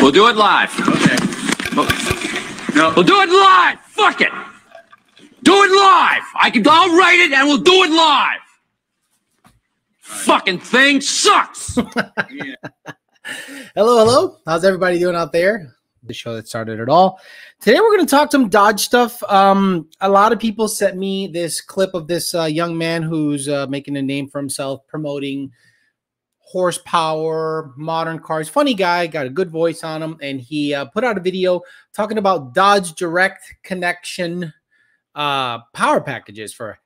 We'll do it live. Okay. No. We'll do it live. Fuck it. Do it live. I'll write it and we'll do it live. Fucking thing sucks. Yeah. Hello. How's everybody doing out there? The show that started it all. Today we're going to talk some Dodge stuff. A lot of people sent me this clip of this young man who's making a name for himself, promoting horsepower, modern cars. Funny guy, got a good voice on him, and he put out a video talking about Dodge Direct Connection power packages for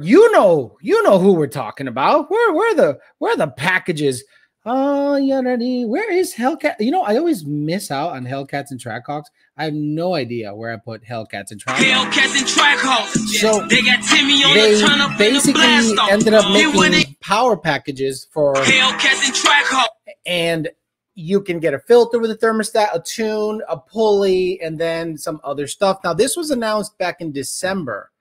you know who we're talking about. Where are the packages? Oh, yeah, where is Hellcat? You know, I always miss out on Hellcats and Trackhawks. I have no idea where I put Hellcats and Trackhawks. Hellcats and Trackhawks. So they got Timmy on they the turn up basically and the blast ended up off. making power packages for Hellcats and Trackhawks. and you can get a filter with a thermostat, a tune, a pulley, and then some other stuff. Now, this was announced back in December.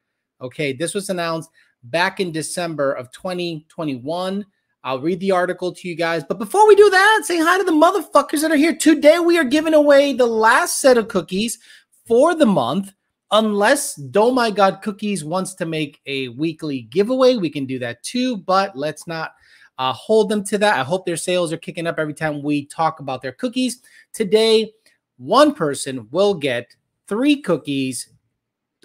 Okay, this was announced back in December of 2021. I'll read the article to you guys. But before we do that, say hi to the motherfuckers that are here. Today, we are giving away the last set of cookies for the month. Unless Oh My God Cookies wants to make a weekly giveaway, we can do that too. But let's not hold them to that. I hope their sales are kicking up every time we talk about their cookies. Today, one person will get 3 cookies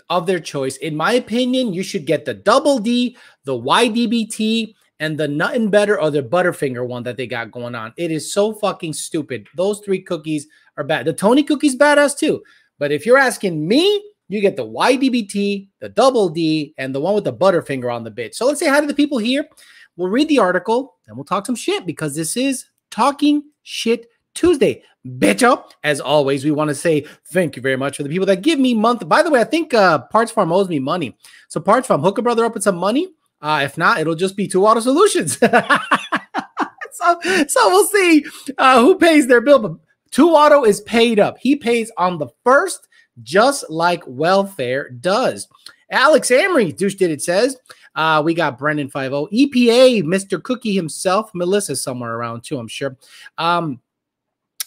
of their choice. In my opinion, you should get the Double D, the YDBT, and the Nuttin' Better or the Butterfinger one that they got going on. It is so fucking stupid. Those 3 cookies are bad. The Tony cookie's badass too. But if you're asking me, you get the YDBT, the Double D, and the one with the Butterfinger on the bit. So let's say hi to the people here. We'll read the article and we'll talk some shit because this is Talking Shit Tuesday. Bitch. As always, we want to say thank you very much for the people that give me month. By the way, I think Parts Farm owes me money. So Parts Farm, hook a brother up with some money. If not, it'll just be 2 Auto Solutions. so we'll see who pays their bill. But 2 Auto is paid up. He pays on the first, just like welfare does. Alex Amory, Douche Did It says. We got Brendan 50, EPA, Mr. Cookie himself. Melissa's somewhere around too, I'm sure.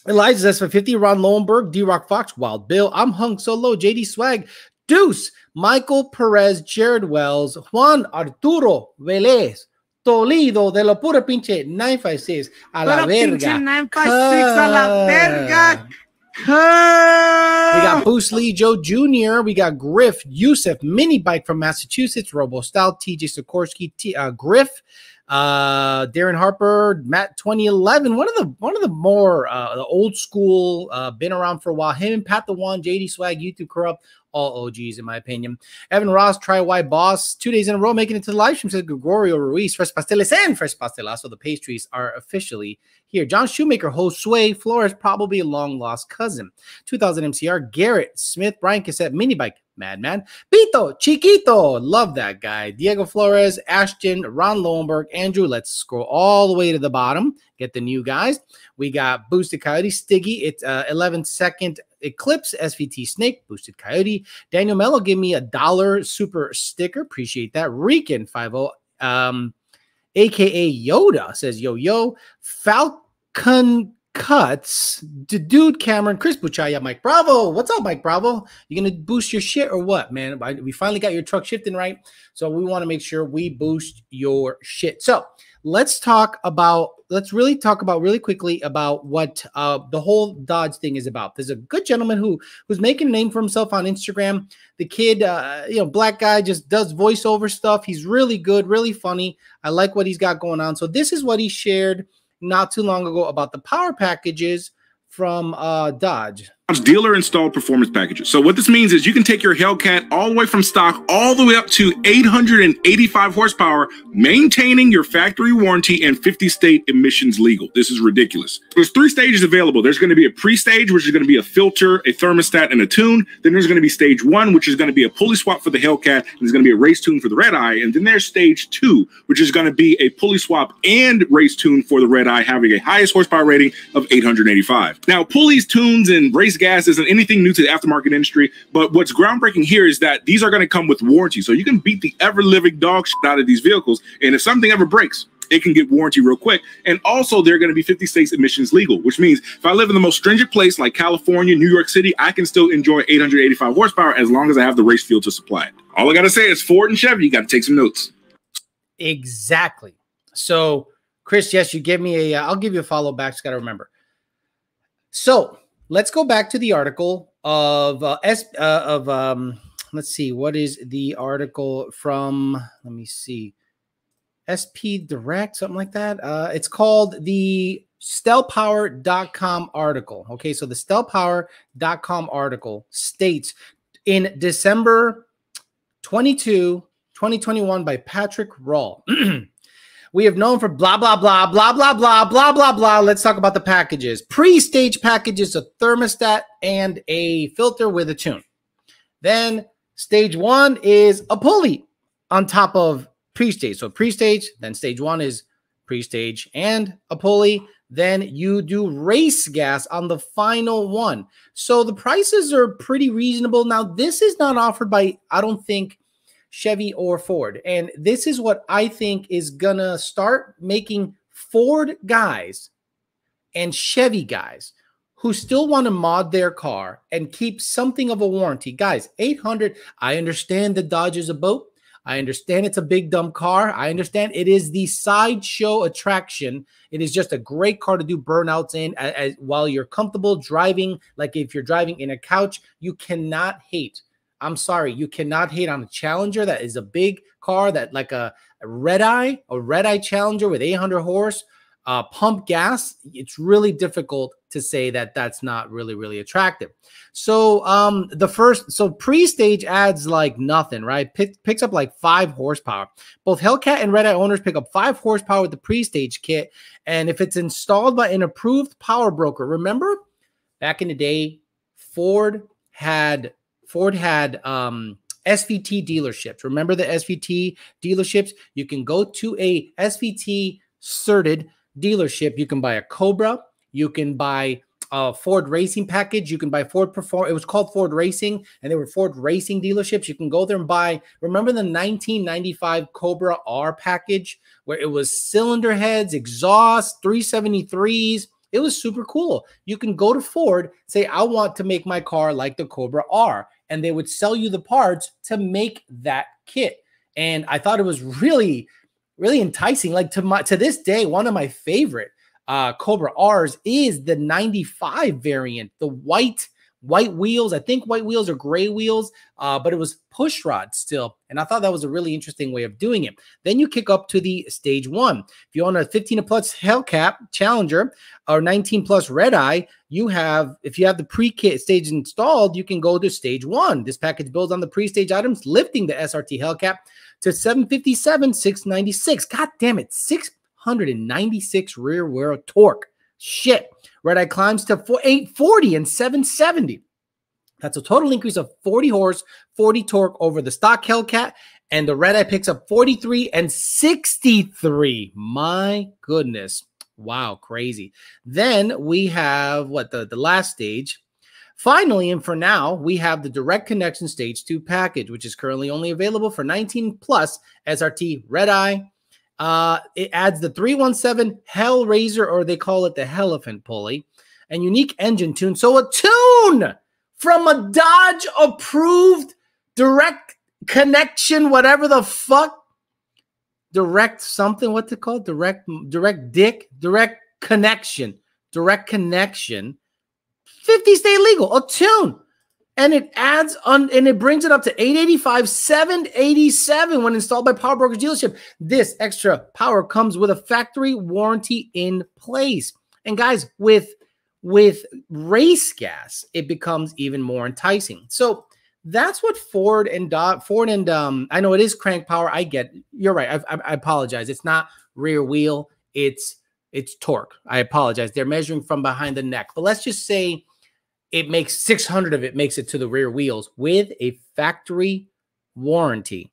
Elijah says for 50, Ron Lowenberg, D-Rock Fox, Wild Bill. I'm hung so low. JD Swag, Deuce, Michael Perez, Jared Wells, Juan Arturo Velez, Toledo de la pura pinche 956 a la verga. 956 a la verga. We got Boost Lee, Joe Jr., we got Griff, Yusuf, Mini Bike from Massachusetts, Robo Stout, TJ Sikorsky, Griff, Darren Harper, Matt 2011, one of the more the old school, been around for a while. Him and Pat the One, JD Swag, YouTube Corrupt, all OGs in my opinion. Evan Ross, Try White Boss, 2 days in a row making it to the live stream, says Gregorio Ruiz, Fresh Pasteles and Fresh Pastelazo. The pastries are officially here. John Shoemaker, Josue Flores, probably a long lost cousin. 2000 MCR, Garrett Smith, Brian Cassette, Mini Bike, Madman, Pito, Chiquito, love that guy. Diego Flores, Ashton, Ron Lowenberg, Andrew. Let's scroll all the way to the bottom. Get the new guys. We got Boosted Coyote, Stiggy. It's 11-second Eclipse, SVT Snake, Boosted Coyote. Daniel Mello, give me $1 super sticker. Appreciate that. Rican 50, aka Yoda, says yo. Falcon Cuts, Dude Cameron, Chris Buchaya, Mike Bravo. What's up, Mike Bravo? You gonna boost your shit or what, man? We finally got your truck shifting right, so we want to make sure we boost your shit. So let's really talk about really quickly about what the whole Dodge thing is about. There's a good gentleman who's making a name for himself on Instagram. The kid, black guy, just does voiceover stuff. He's really good, really funny. I like what he's got going on. So this is what he shared not too long ago about the power packages from Dodge. Dealer installed performance packages. So what this means is you can take your Hellcat all the way from stock all the way up to 885 horsepower, maintaining your factory warranty and 50 state emissions legal. This is ridiculous. There's 3 stages available. There's going to be a pre-stage, which is going to be a filter, a thermostat, and a tune. Then there's going to be stage 1, which is going to be a pulley swap for the Hellcat, and there's going to be a race tune for the Red Eye. And then there's stage 2, which is going to be a pulley swap and race tune for the Red Eye, having a highest horsepower rating of 885. Now, pulleys, tunes, and race gas isn't anything new to the aftermarket industry, but what's groundbreaking here is that these are going to come with warranty. So you can beat the ever-living dog shit out of these vehicles, and if something ever breaks, it can get warranty real quick. And also, they're going to be 50 states emissions legal, which means if I live in the most stringent place like California, New York City, I can still enjoy 885 horsepower as long as I have the race fuel to supply it. All I got to say is Ford and Chevy, you got to take some notes. Exactly. So, Chris, yes, you give me I'll give you a follow back. Just got to remember. So let's go back to the article of let's see, what is the article from? Let me see, SP Direct, something like that. It's called the StelPower.com article. Okay, so the StelPower.com article states in December 22, 2021 by Patrick Rawl. We have known for blah, blah, blah, blah, blah, blah, blah, blah, blah. Let's talk about the packages. Pre-stage packages, a thermostat and a filter with a tune. Then stage one is a pulley on top of pre-stage. So pre-stage, then stage one is pre-stage and a pulley. Then you do race gas on the final one. So the prices are pretty reasonable. Now, this is not offered by, I don't think, Chevy or Ford. And this is what I think is going to start making Ford guys and Chevy guys who still want to mod their car and keep something of a warranty. Guys, 800, I understand the Dodge is a boat. I understand it's a big, dumb car. I understand it is the sideshow attraction. It is just a great car to do burnouts in while you're comfortable driving. Like if you're driving in a couch, you cannot hate. I'm sorry, you cannot hate on a Challenger that is a big car, that like a red eye Challenger with 800 horse, pump gas. It's really difficult to say that that's not really, really attractive. So so pre-stage adds like nothing, right? Picks up like 5 horsepower. Both Hellcat and Red Eye owners pick up 5 horsepower with the pre-stage kit. And if it's installed by an approved power broker, remember back in the day, Ford had SVT dealerships. Remember the SVT dealerships? You can go to a SVT certed dealership. You can buy a Cobra. You can buy a Ford Racing package. You can buy Ford Perform. It was called Ford Racing, and they were Ford Racing dealerships. You can go there and buy. Remember the 1995 Cobra R package where it was cylinder heads, exhaust, 373s. It was super cool. You can go to Ford, say, I want to make my car like the Cobra R, and they would sell you the parts to make that kit. And I thought it was really, really enticing. Like to this day, one of my favorite Cobra R's is the 95 variant, the white wheels. I think white wheels or gray wheels, but it was push rod still. And I thought that was a really interesting way of doing it. Then you kick up to the stage one. If you own a 15 plus Hellcat Challenger or 19 plus Red Eye, if you have the pre-kit stage installed, you can go to stage one. This package builds on the pre-stage items, lifting the SRT Hellcat to 757, 696. God damn it, 696 rear wheel torque. Shit. Red Eye climbs to 840 and 770. That's a total increase of 40 horse, 40 torque over the stock Hellcat. And the Red Eye picks up 43 and 63. My goodness. Wow, crazy. Then we have the last stage. Finally, and for now, we have the Direct Connection Stage 2 package, which is currently only available for 19 plus SRT Red Eye. It adds the 317 Hellraiser, or they call it the Hellephant pulley, and unique engine tune. So a tune from a Dodge approved direct connection, whatever the fuck, direct something, what's it called? Direct connection, 50 state legal, a tune. And it adds on, and it brings it up to 885, 787 when installed by Power Brokers dealership. This extra power comes with a factory warranty in place. And guys, with race gas, it becomes even more enticing. So that's what Ford and I know it is crank power. I get, you're right. I apologize. It's not rear wheel. It's torque. I apologize. They're measuring from behind the neck, but let's just say it makes 600 of it makes it to the rear wheels with a factory warranty.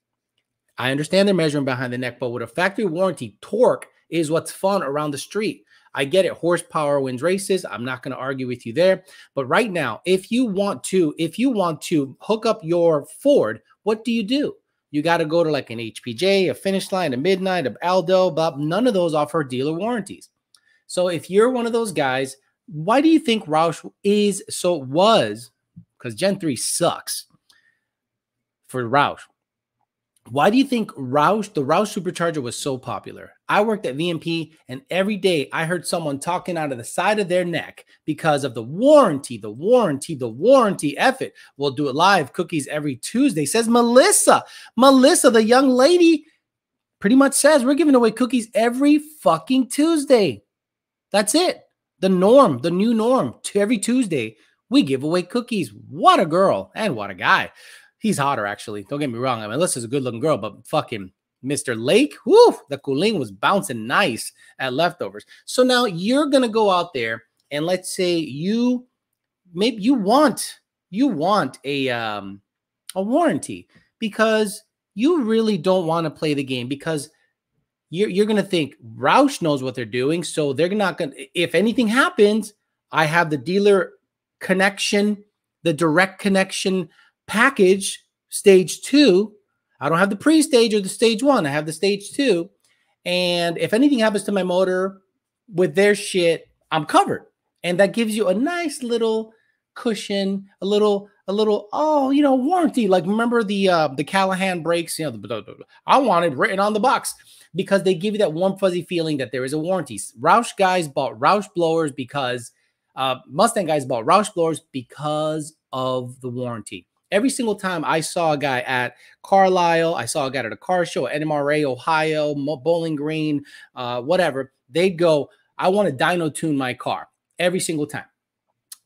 I understand they're measuring behind the neck, but with a factory warranty, torque is what's fun around the street. I get it. Horsepower wins races. I'm not going to argue with you there. But right now, if you want to hook up your Ford, what do? You got to go to like an HPJ, a Finish Line, a Midnight, a Aldo, but none of those offer dealer warranties. So if you're one of those guys, why do you think Roush was, because Gen 3 sucks for Roush. Why do you think the Roush Supercharger was so popular? I worked at VMP, and every day I heard someone talking out of the side of their neck because of the warranty. F it. We'll do it live. Cookies every Tuesday, says Melissa. Melissa, the young lady, pretty much says we're giving away cookies every fucking Tuesday. That's it. The norm, the new norm. Every Tuesday, we give away cookies. What a girl and what a guy. He's hotter, actually. Don't get me wrong. I mean, Alyssa's a good-looking girl, but fucking Mr. Lake, whoo, the cooling was bouncing nice at leftovers. So now you're going to go out there and let's say you want a warranty because you really don't want to play the game because you're going to think Roush knows what they're doing. So they're not going to, if anything happens, I have the dealer connection, the direct connection package, stage 2. I don't have the pre-stage or the stage 1. I have the stage 2. And if anything happens to my motor with their shit, I'm covered. And that gives you a nice little cushion, a little, warranty. Like remember the Callahan brakes, I wanted written on the box because they give you that warm fuzzy feeling that there is a warranty. Roush guys bought Roush blowers because Mustang guys bought Roush blowers because of the warranty. Every single time I saw a guy at Carlisle, I saw a guy at a car show, at NMRA, Ohio, Bowling Green, whatever, they'd go, I want to dyno tune my car every single time.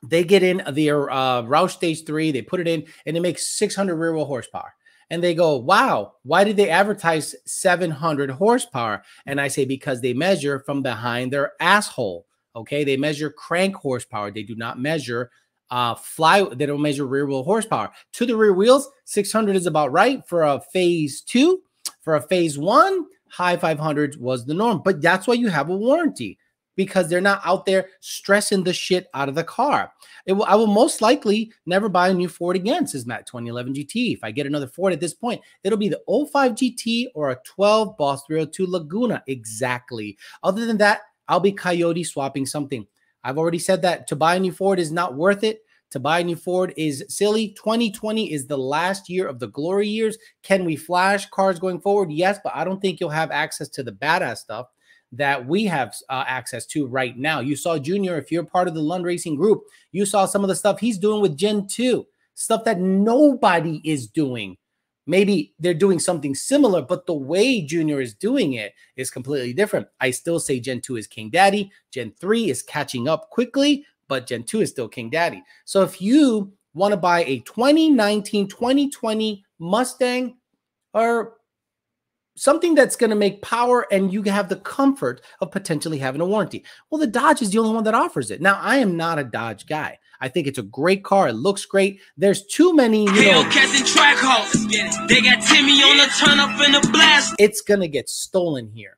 They get in their Roush Stage 3, they put it in, and it makes 600 rear wheel horsepower. And they go, wow, why did they advertise 700 horsepower? And I say, because they measure from behind their asshole. Okay, they measure crank horsepower. They do not measure they don't measure rear wheel horsepower. To the rear wheels, 600 is about right for a phase 2. For a phase 1, high 500s was the norm. But that's why you have a warranty, because they're not out there stressing the shit out of the car. I will most likely never buy a new Ford again, says Matt. 2011 GT. If I get another Ford at this point, it'll be the 05 GT or a 12 Boss 302 Laguna. Exactly. Other than that, I'll be coyote swapping something. I've already said that to buy a new Ford is not worth it. To buy a new Ford is silly. 2020 is the last year of the glory years. Can we flash cars going forward? Yes, but I don't think you'll have access to the badass stuff that we have access to right now. You saw Junior, if you're part of the Lund Racing group, you saw some of the stuff he's doing with Gen 2, stuff that nobody is doing. Maybe they're doing something similar, but the way Junior is doing it is completely different. I still say Gen 2 is King Daddy. Gen 3 is catching up quickly, but Gen 2 is still King Daddy. So if you want to buy a 2019, 2020 Mustang or something that's going to make power and you have the comfort of potentially having a warranty, well, the Dodge is the only one that offers it. Now, I am not a Dodge guy. I think it's a great car. It looks great. There's too many, Hellcats and track hoes. They got Timmy on the turn up in the blast. It's going to get stolen here.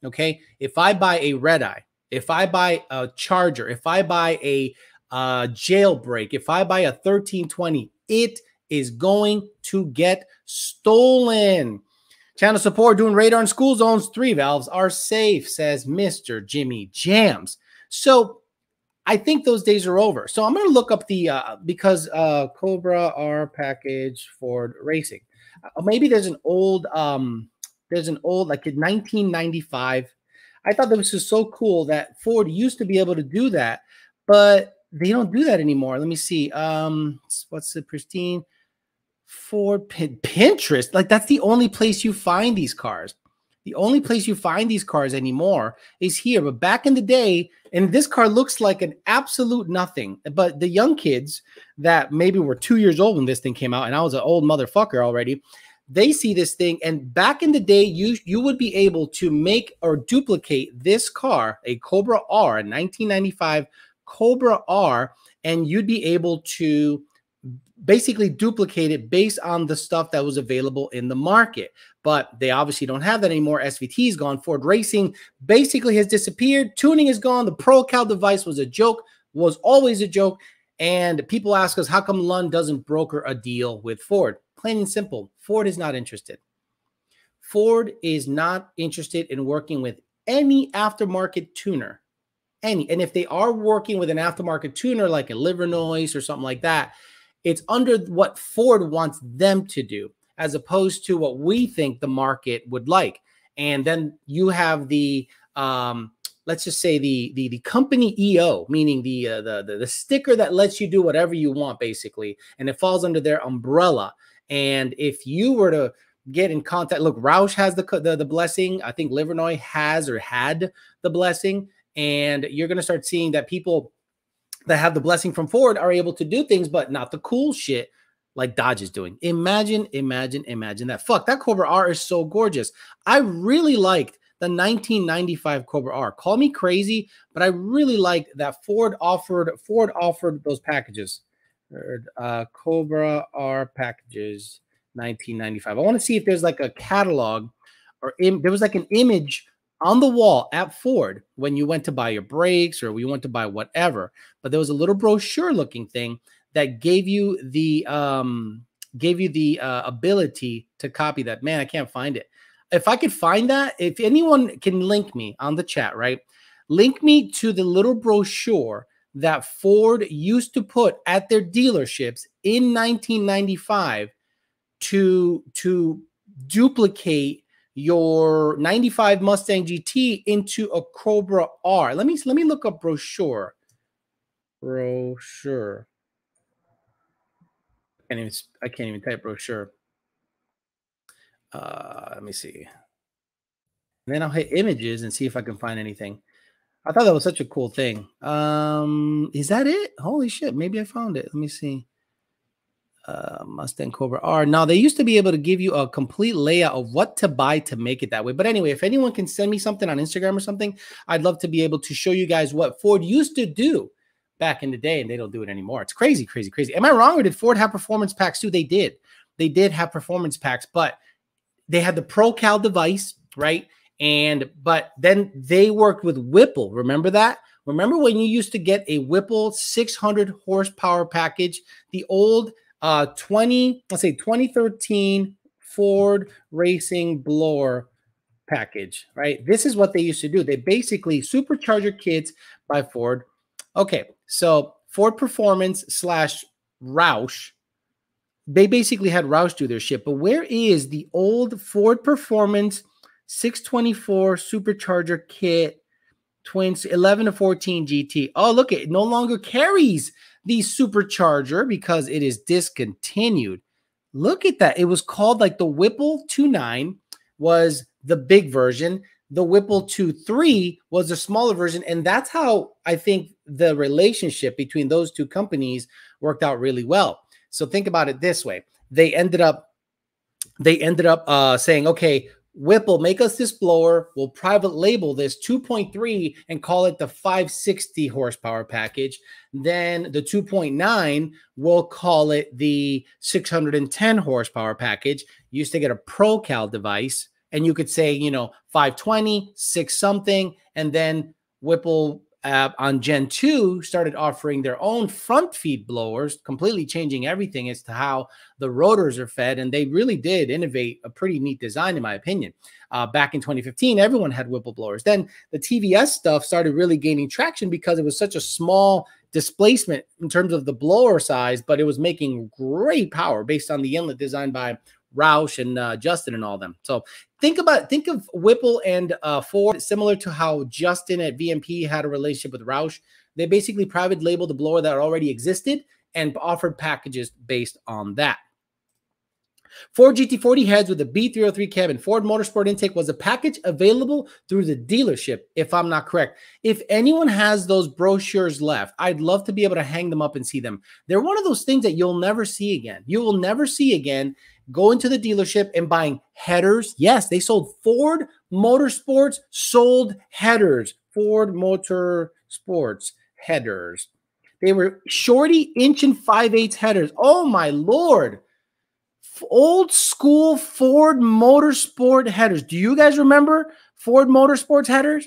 Okay? If I buy a red eye, if I buy a Charger, if I buy a Jailbreak, if I buy a 1320, it is going to get stolen. Channel support doing radar in school zones. 3 valves are safe, says Mr. Jimmy Jams. So I think those days are over. So I'm going to look up the because Cobra R package Ford Racing. Maybe there's an old like in 1995. I thought that was just so cool that Ford used to be able to do that, but they don't do that anymore. Let me see. What's the pristine Ford Pinterest? Like that's the only place you find these cars. The only place you find these cars anymore is here. But back in the day, and this car looks like an absolute nothing. But the young kids that maybe were 2 years old when this thing came out, and I was an old motherfucker already, they see this thing. And back in the day, you would be able to make or duplicate this car, a Cobra R, a 1995 Cobra R, and you'd be able to basically duplicate it based on the stuff that was available in the market. But they obviously don't have that anymore. SVT is gone. Ford Racing basically has disappeared. Tuning is gone. The ProCal device was a joke, was always a joke. And people ask us, how come Lund doesn't broker a deal with Ford? Plain and simple. Ford is not interested. Ford is not interested in working with any aftermarket tuner. And if they are working with an aftermarket tuner like a Livernois or something like that, it's under what Ford wants them to do, as opposed to what we think the market would like. And then you have the let's just say the company EO, meaning the sticker that lets you do whatever you want, basically, and it falls under their umbrella. And if you were to get in contact, look, Roush has the blessing. I think Livernois has or had the blessing, and you're going to start seeing that people that have the blessing from Ford are able to do things, but not the cool shit like Dodge is doing. Imagine that. Fuck, that Cobra R is so gorgeous. I really liked the 1995 Cobra R. Call me crazy, but I really liked that Ford offered those packages. Cobra R packages 1995. I want to see if there's like a catalog or there was like an image on the wall at Ford when you went to buy your brakes or you went to buy whatever, but there was a little brochure looking thing that gave you the ability to copy that. Man, I can't find it. If I could find that, if anyone can link me on the chat, right? Link me to the little brochure that Ford used to put at their dealerships in 1995 to duplicate your 95 Mustang GT into a Cobra R. Let me look up brochure. Brochure. I can't even type brochure. Let me see. And then I'll hit images and see if I can find anything. I thought that was such a cool thing. Is that it? Holy shit. Maybe I found it. Let me see. Mustang Cobra R. Now, they used to be able to give you a complete layout of what to buy to make it that way. But anyway, if anyone can send me something on Instagram or something, I'd love to be able to show you guys what Ford used to do back in the day, and they don't do it anymore. It's crazy, crazy, crazy. Am I wrong, or did Ford have performance packs too? They did. They did have performance packs, but they had the ProCal device, right? But then they worked with Whipple. Remember that? Remember when you used to get a Whipple 600 horsepower package, the old 2013 Ford Racing Blower package, right? This is what they used to do. They basically supercharger kits by Ford. Okay, so Ford Performance / Roush, they basically had Roush do their shit. But where is the old Ford Performance 624 supercharger kit twins 11 to 14 GT? Oh, look, it no longer carries the supercharger because it is discontinued. Look at that. It was called like the Whipple 2.9 was the big version. The Whipple 2.3 was the smaller version. And that's how I think the relationship between those two companies worked out really well. So think about it this way. They ended up saying, okay, Whipple, make us this blower. We'll private label this 2.3 and call it the 560 horsepower package. Then the 2.9, we'll call it the 610 horsepower package. You used to get a ProCal device, and you could say, you know, 520, 6 something, and then Whipple on Gen 2 started offering their own front feed blowers, completely changing everything as to how the rotors are fed. And they really did innovate a pretty neat design, in my opinion. Back in 2015, everyone had Whipple blowers. Then the TVS stuff started really gaining traction because it was such a small displacement in terms of the blower size, but it was making great power based on the inlet designed by Roush and Justin and all them. So think of Whipple and Ford similar to how Justin at VMP had a relationship with Roush. They basically private labeled the blower that already existed and offered packages based on that. Ford GT40 heads with the B303 cab and Ford Motorsport intake was a package available through the dealership, if I'm not correct. If anyone has those brochures left, I'd love to be able to hang them up and see them. They're one of those things that you'll never see again. You will never see again going to the dealership and buying headers. Yes, they sold Ford Motorsports, sold headers. Ford Motorsports headers. They were shorty 1 5/8 headers. Oh, my Lord. Old school Ford Motorsport headers. Do you guys remember Ford Motorsports headers?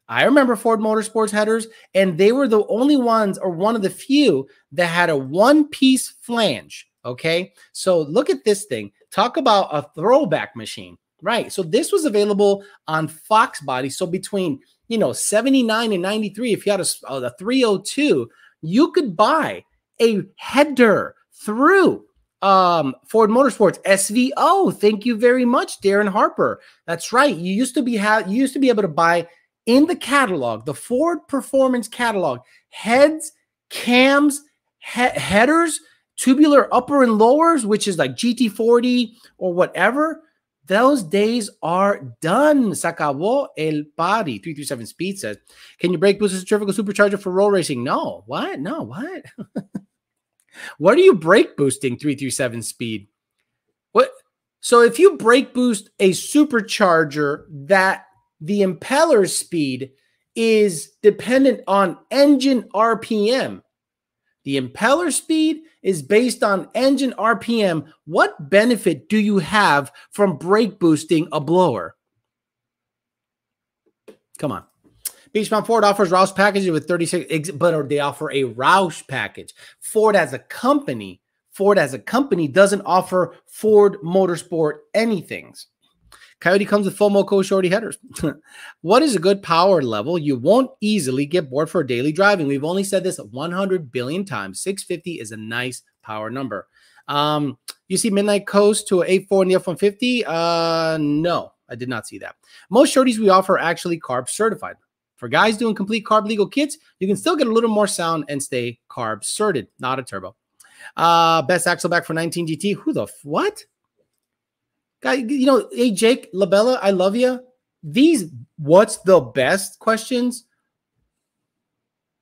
I remember Ford Motorsports headers, and they were the only ones, or one of the few, that had a one-piece flange. Okay, so look at this thing. Talk about a throwback machine, right? So this was available on Fox body. So between, 79 and 93, if you had a 302, you could buy a header through Ford Motorsports SVO. Thank you very much, Darren Harper. That's right. You used to be able to buy in the catalog, the Ford Performance catalog, heads, cams, headers, tubular upper and lowers, which is like GT40 or whatever. Those days are done. Se acabó el party. 337 Speed says, can you brake boost a centrifugal supercharger for roll racing? No. What? No. What? What are you brake boosting, 337 Speed? What? So if you brake boost a supercharger that the impeller speed is dependent on engine RPM, the impeller speed is based on engine RPM. What benefit do you have from brake boosting a blower? Come on. Beachmount Ford offers Roush packages with 36, but they offer a Roush package. Ford as a company doesn't offer Ford Motorsport anythings. Coyote comes with FOMO Co Shorty headers. What is a good power level? You won't easily get bored for daily driving. We've only said this 100 billion times. 650 is a nice power number. You see Midnight Coast to an 8.4 in the F-150? No, I did not see that. Most shorties we offer are actually carb certified. For guys doing complete carb legal kits, you can still get a little more sound and stay carb certed, not a turbo. Best axle back for 19 GT. Who the what? Guy, hey, Jake Labella, I love you. These what's the best questions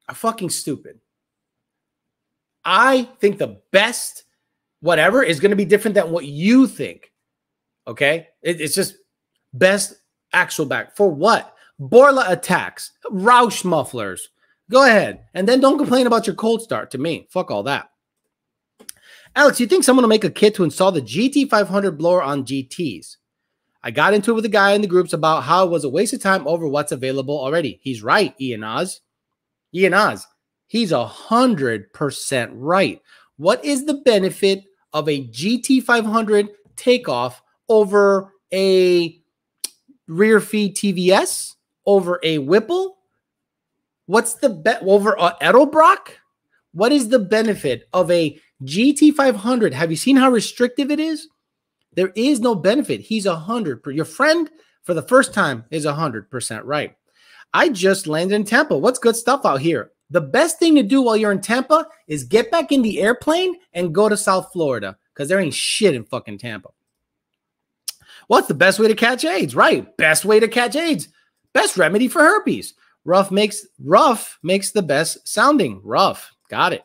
are fucking stupid. I think the best whatever is going to be different than what you think. Okay? It's just best axle back. For what? Borla attacks. Roush mufflers. Go ahead. And then don't complain about your cold start to me. Fuck all that. Alex, you think someone will make a kit to install the GT500 blower on GTs? I got into it with a guy in the groups about how it was a waste of time over what's available already. He's right, Ian Oz. Ian Oz, he's 100% right. What is the benefit of a GT500 takeoff over a rear feed TVS, over a Whipple? What's the bet over a Edelbrock? What is the benefit of a GT500? Have you seen how restrictive it is? There is no benefit. He's 100. Your friend for the first time is 100% right. I just landed in Tampa. What's good stuff out here? The best thing to do while you're in Tampa is get back in the airplane and go to South Florida because there ain't shit in fucking Tampa. What's the best way to catch AIDS? Right. Best way to catch AIDS. Best remedy for herpes. Rough makes the best sounding. Rough. Got it.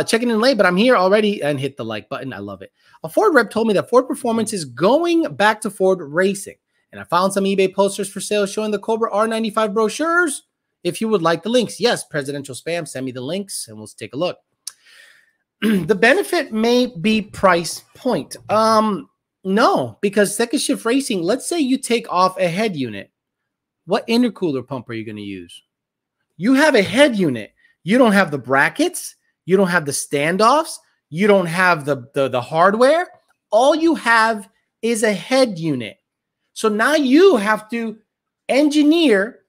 Checking in late, but I'm here already and hit the like button. I love it. A Ford rep told me that Ford Performance is going back to Ford Racing. And I found some eBay posters for sale showing the Cobra R95 brochures. If you would like the links. Yes, presidential spam. Send me the links and we'll take a look. The benefit may be price point. No, because second shift racing, let's say you take off a head unit. What intercooler pump are you going to use? You have a head unit. You don't have the brackets. You don't have the standoffs. You don't have the hardware. All you have is a head unit. So now you have to engineer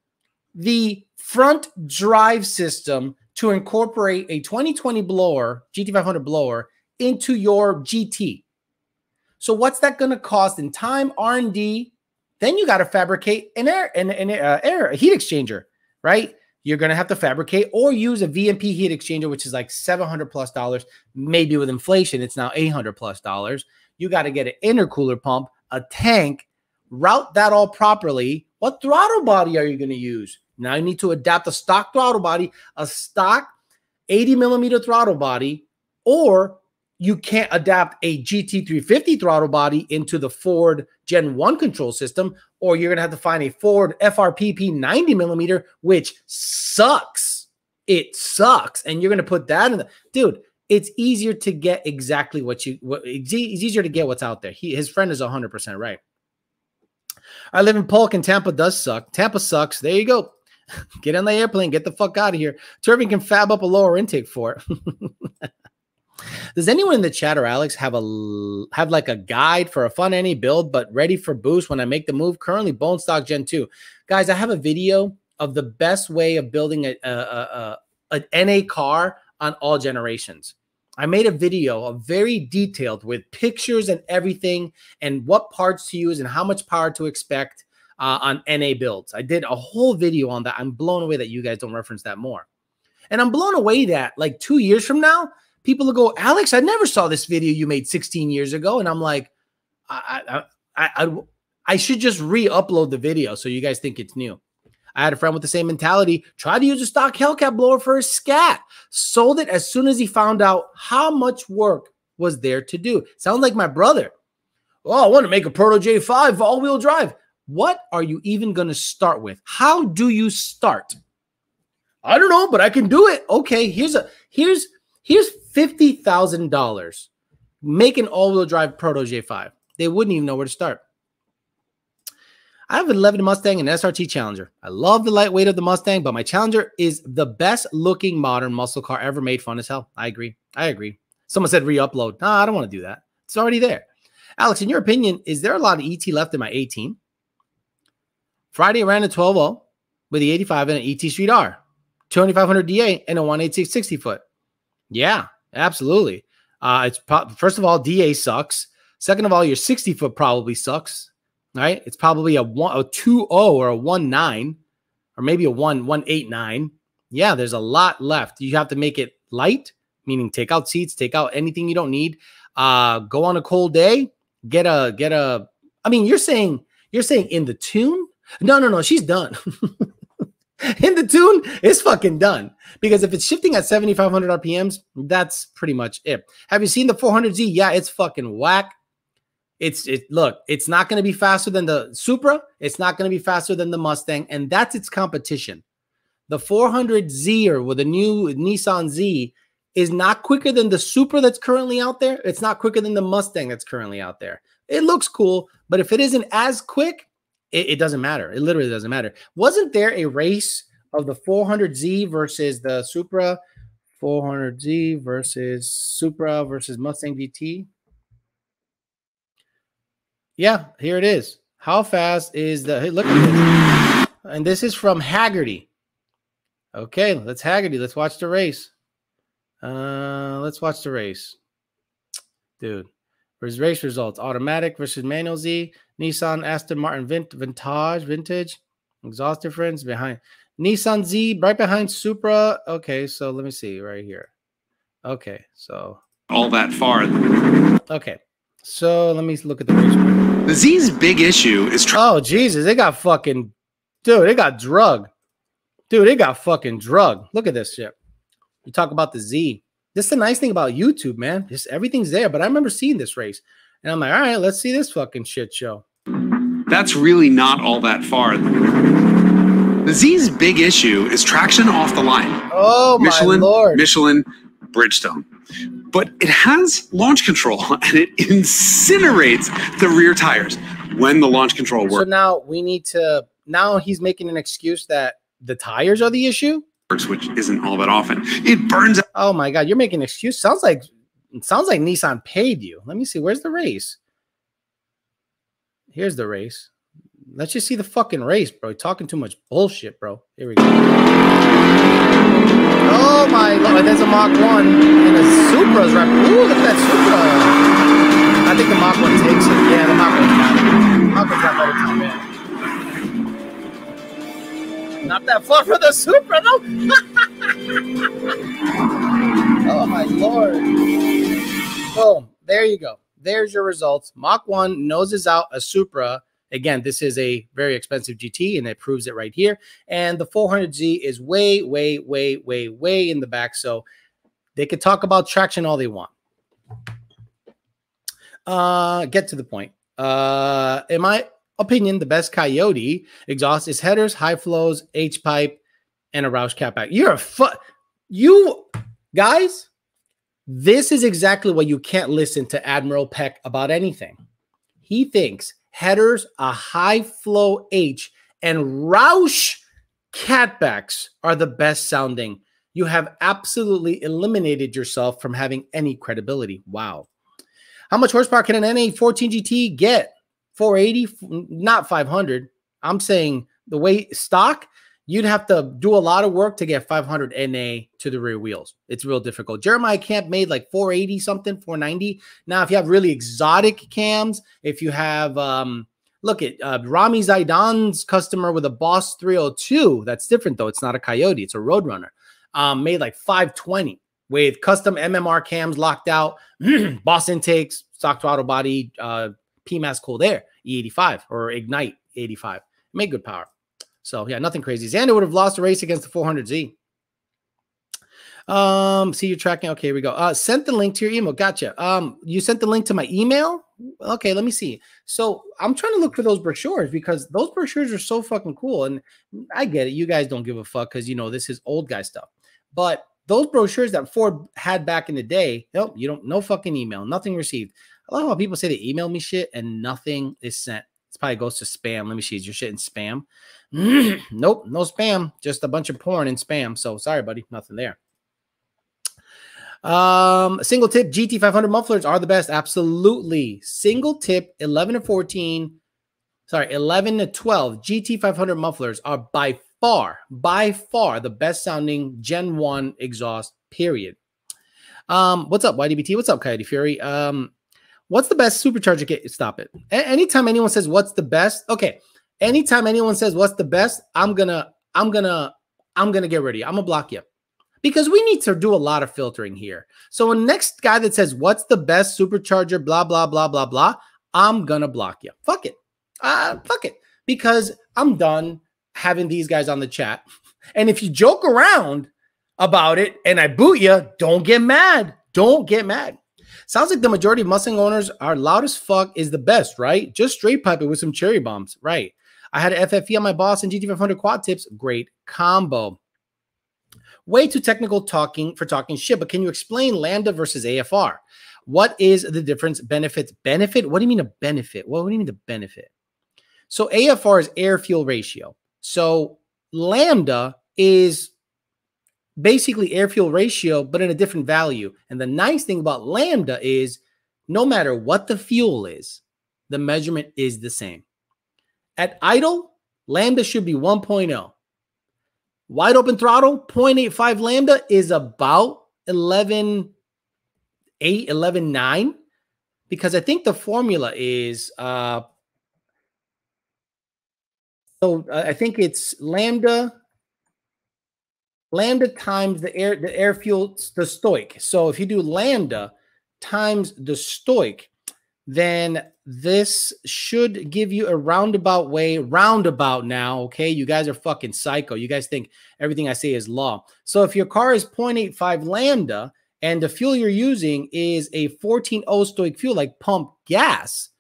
the front drive system to incorporate a 2020 blower, GT500 blower, into your GT. So what's that going to cost in time, R&D? Then you got to fabricate an air heat exchanger, right? You're going to have to fabricate or use a VMP heat exchanger, which is like $700+. Maybe with inflation, it's now $800+. You got to get an intercooler pump, a tank, route that all properly. What throttle body are you going to use? Now you need to adapt a stock throttle body, a stock 80mm throttle body, or you can't adapt a GT350 throttle body into the Ford Gen 1 control system, or you're going to have to find a Ford FRPP 90mm, which sucks. It sucks. And you're going to put that in the dude. It's easier to get exactly it's easier to get what's out there. His friend is 100% right. I live in Polk and Tampa does suck. Tampa sucks. There you go. Get on the airplane. Get the fuck out of here. Turbine can fab up a lower intake for it. Does anyone in the chat or Alex have like a guide for a fun NA build but ready for boost when I make the move? Currently bone stock Gen 2. Guys, I have a video of the best way of building an NA car on all generations. I made a video, very detailed, with pictures and everything, and what parts to use and how much power to expect on NA builds. I did a whole video on that. I'm blown away that you guys don't reference that more. And I'm blown away that like 2 years from now, people will go, Alex, I never saw this video you made 16 years ago. And I'm like, I should just re-upload the video so you guys think it's new. I had a friend with the same mentality, tried to use a stock Hellcat blower for his scat, sold it as soon as he found out how much work was there to do. Sounds like my brother. Oh, I want to make a Proto J5 all-wheel drive. What are you even going to start with? How do you start? I don't know, but I can do it. Okay, here's $50,000. Make an all-wheel drive Proto J5. They wouldn't even know where to start. I have an 11 Mustang and SRT Challenger. I love the lightweight of the Mustang, but my Challenger is the best looking modern muscle car ever made. Fun as hell. I agree. Someone said re-upload. No, I don't want to do that. It's already there. Alex, in your opinion, is there a lot of ET left in my 18? Friday ran a 12.0 with the 85 and an ET Street R, 2500 DA and a 186 60 foot. Yeah, absolutely. First of all, DA sucks. Second of all, your 60 foot probably sucks. Right? It's probably a 2.0 or a 1.9 or maybe a 1.89. Yeah, there's a lot left. You have to make it light, meaning take out seats, take out anything you don't need. Go on a cold day, get a I mean, you're saying in the tune? No, she's done. In the tune, it's fucking done. Because if it's shifting at 7,500 RPMs, that's pretty much it. Have you seen the 400Z? Yeah, it's fucking whack. Look, it's not going to be faster than the Supra. It's not going to be faster than the Mustang, and that's its competition. The 400Z or with the new Nissan Z is not quicker than the Supra that's currently out there. It's not quicker than the Mustang that's currently out there. It looks cool, but if it isn't as quick, it doesn't matter. It literally doesn't matter. Wasn't there a race of the 400Z versus the Supra? 400Z versus Supra versus Mustang GT? Yeah, here it is. How fast is the... Hey, look at this. And this is from Haggerty. Okay, let's Haggerty. Let's watch the race. Let's watch the race. Dude. Where's race results? Automatic versus manual Z. Nissan Aston Martin Vintage. Exhaust difference behind. Nissan Z right behind Supra. Okay, so let me see right here. Okay, so... All that far. Okay. So let me look at the race. The Z's big issue is... Oh, Jesus. They got fucking... Dude, they got drug. Dude, they got fucking drug. Look at this shit. You talk about the Z. This is the nice thing about YouTube, man. Just everything's there. But I remember seeing this race. And I'm like, all right, let's see this fucking shit show. That's really not all that far. The Z's big issue is traction off the line. Oh, my Lord. Michelin, Bridgestone. But it has launch control, and it incinerates the rear tires when the launch control works. So now we need to... Now he's making an excuse that the tires are the issue? Which isn't all that often. It burns out. Oh, my God. You're making an excuse? Sounds like Nissan paid you. Let me see. Where's the race? Here's the race. Let's just see the fucking race, bro. You're talking too much bullshit, bro. Here we go. Oh, my Lord. There's a Mach 1. And the Supra's right. Ooh, look at that Supra. I think the Mach 1 takes it. Yeah, the Mach 1 got it. Mach 1 got better time, man. Not that far for the Supra, though. Oh, my Lord. Boom. There you go. There's your results. Mach 1 noses out a Supra. Again, this is a very expensive GT, and it proves it right here. And the 400Z is way, way, way, way, way in the back. So they could talk about traction all they want. Get to the point. In my opinion, the best Coyote exhaust is headers, high flows, H-pipe, and a Roush catback. You guys, this is exactly why you can't listen to Admiral Peck about anything. He thinks headers, a high flow H, and Roush catbacks are the best sounding You have absolutely eliminated yourself from having any credibility. Wow. How much horsepower can an NA14 GT get? 480, not 500. I'm saying the way stock, you'd have to do a lot of work to get 500 NA to the rear wheels. It's real difficult. Jeremiah Camp made like 480 something, 490. Now, if you have really exotic cams, if you have, look at Rami Zaidan's customer with a Boss 302. That's different though. It's not a Coyote. It's a Roadrunner. Made like 520 with custom MMR cams locked out, Boss intakes, stock throttle body, PMAS cooled air, E85 or Ignite 85. Made good power. So yeah, nothing crazy. Xander would have lost a race against the 400Z. See you're tracking. Okay, here we go. Sent the link to your email. Gotcha. You sent the link to my email. Okay, let me see. So I'm trying to look for those brochures because those brochures are so fucking cool. And I get it. You guys don't give a fuck because you know this is old guy stuff. But those brochures that Ford had back in the day, nope, you don't, no fucking email, nothing received. I love how people say they email me shit and nothing is sent. It probably goes to spam. Let me see. Is your shit in spam? Nope, no spam. Just a bunch of porn and spam. So sorry, buddy. Nothing there. Single tip GT500 mufflers are the best. Absolutely. Single tip 11 to 12 GT500 mufflers are by far the best sounding Gen 1 exhaust, period. What's up, YDBT? What's up, Coyote Fury? What's the best supercharger? Stop it. Anytime anyone says what's the best, okay. Anytime anyone says what's the best, I'm gonna get rid of you. I'm gonna block you because we need to do a lot of filtering here. So when next guy that says what's the best supercharger, blah blah blah blah blah, I'm gonna block you. Fuck it, fuck it, because I'm done having these guys on the chat. And if you joke around about it and I boot you, don't get mad. Don't get mad. Sounds like the majority of Mustang owners are loud as fuck is the best, right? Just straight pipe it with some cherry bombs, right? I had an FFE on my Boss and GT500 quad tips. Great combo. Way too technical for talking shit, but can you explain Lambda versus AFR? What is the difference? Benefits? Benefit? What do you mean a benefit? What do you mean the benefit? So AFR is air-fuel ratio. So Lambda is basically air-fuel ratio, but in a different value. And the nice thing about Lambda is no matter what the fuel is, the measurement is the same. At idle, Lambda should be 1.0. Wide open throttle, 0.85 Lambda is about 11.8, 11.9, because I think the formula is, I think it's Lambda times the air fuel, the stoic. So if you do Lambda times the stoic, then this should give you a roundabout now. Okay. You guys are fucking psycho. You guys think everything I say is law. So if your car is 0.85 Lambda and the fuel you're using is a 14.0 stoic fuel, like pump gas,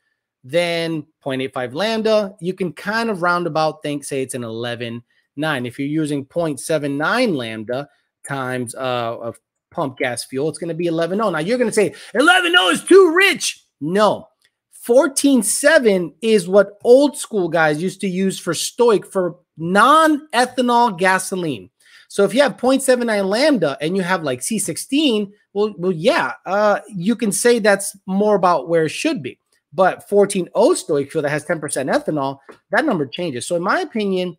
then 0.85 Lambda, you can kind of roundabout say it's an 11.9. If you're using 0.79 Lambda times a pump gas fuel, it's going to be 11.0. Now you're going to say 11.0 is too rich. No, 14.7 is what old school guys used to use for stoic for non-ethanol gasoline. So if you have 0.79 Lambda and you have like C16, well, yeah, you can say that's more about where it should be. But 14.0 stoic fuel that has 10% ethanol, that number changes. So in my opinion,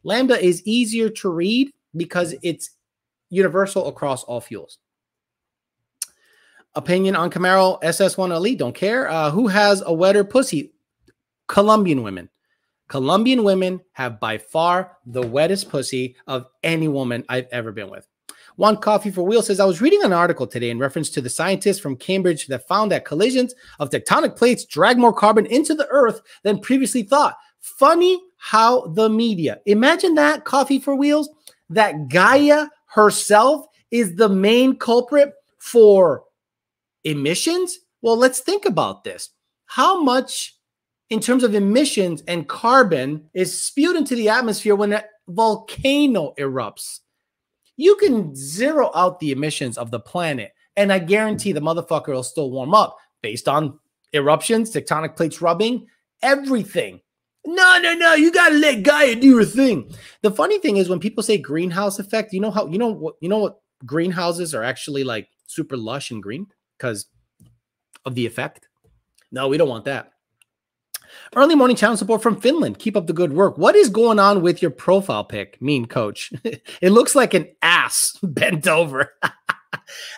Lambda is easier to read because it's universal across all fuels. Opinion on Camaro SS1 Elite, don't care. Who has a wetter pussy? Colombian women. Colombian women have by far the wettest pussy of any woman I've ever been with. One Coffee for Wheels says, I was reading an article today in reference to the scientists from Cambridge that found that collisions of tectonic plates drag more carbon into the earth than previously thought. Funny how the media, imagine that, Coffee for Wheels, that Gaia herself is the main culprit for emissions. Well, let's think about this. How much in terms of emissions and carbon is spewed into the atmosphere when a volcano erupts? You can zero out the emissions of the planet, and I guarantee the motherfucker will still warm up based on eruptions, tectonic plates rubbing, everything. No. You gotta let Gaia do her thing. The funny thing is when people say greenhouse effect, you know what greenhouses are actually like super lush and green because of the effect. No, we don't want that. Early morning channel support from Finland. Keep up the good work. What is going on with your profile pic, mean coach? It looks like an ass bent over.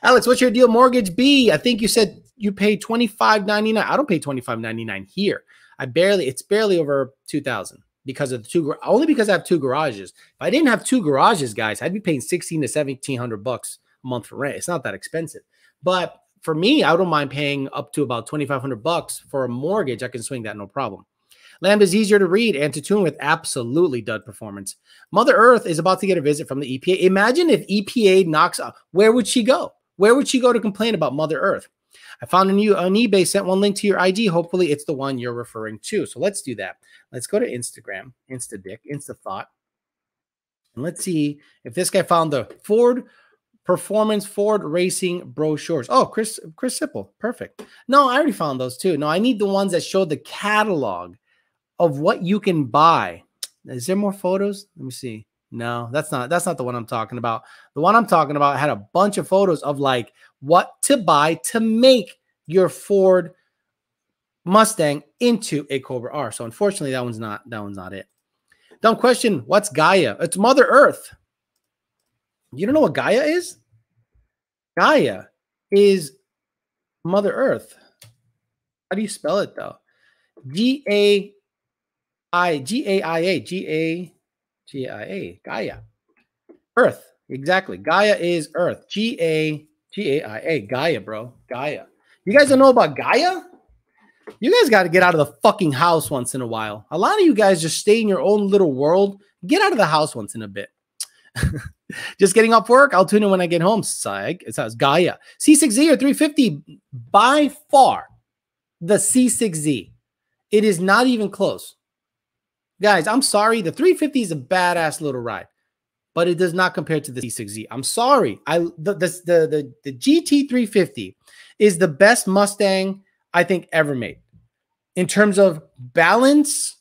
Alex, what's your deal? Mortgage B. I think you said you pay $25.99. I don't pay $25.99 here. It's barely over $2,000 because of only because I have two garages. If I didn't have two garages, guys, I'd be paying $1,600 to $1,700 a month for rent. It's not that expensive. But for me, I don't mind paying up to about $2,500 for a mortgage. I can swing that no problem. Lamb is easier to read and to tune with. Absolutely dud performance. Mother Earth is about to get a visit from the EPA. Imagine if EPA knocks out. Where would she go? Where would she go to complain about Mother Earth? I found a new on eBay, sent one link to your IG. Hopefully it's the one you're referring to. So let's do that. Let's go to Instagram, InstaDick, InstaThought. And let's see if this guy found the Ford Racing brochures. Oh, Chris Sipple. Perfect. No, I already found those too. No, I need the ones that show the catalog of what you can buy. Is there more photos? Let me see. No, that's not the one I'm talking about. The one I'm talking about had a bunch of photos of like what to buy to make your Ford Mustang into a Cobra R. So unfortunately, that one's not it. Dumb question. What's Gaia? It's Mother Earth. You don't know what Gaia is? Gaia is Mother Earth. How do you spell it though? Gaia. Gaia. Earth. Exactly. Gaia is Earth. Gaia. Gaia, bro. Gaia. You guys don't know about Gaia? You guys got to get out of the fucking house once in a while. A lot of you guys just stay in your own little world. Get out of the house once in a bit. Just getting off work. I'll tune in when I get home. Psych. It says Gaia. C6Z or 350. By far, the C6Z. It is not even close. Guys, I'm sorry. The 350 is a badass little ride, but it does not compare to the C6Z. I'm sorry. The GT350 is the best Mustang I think ever made in terms of balance,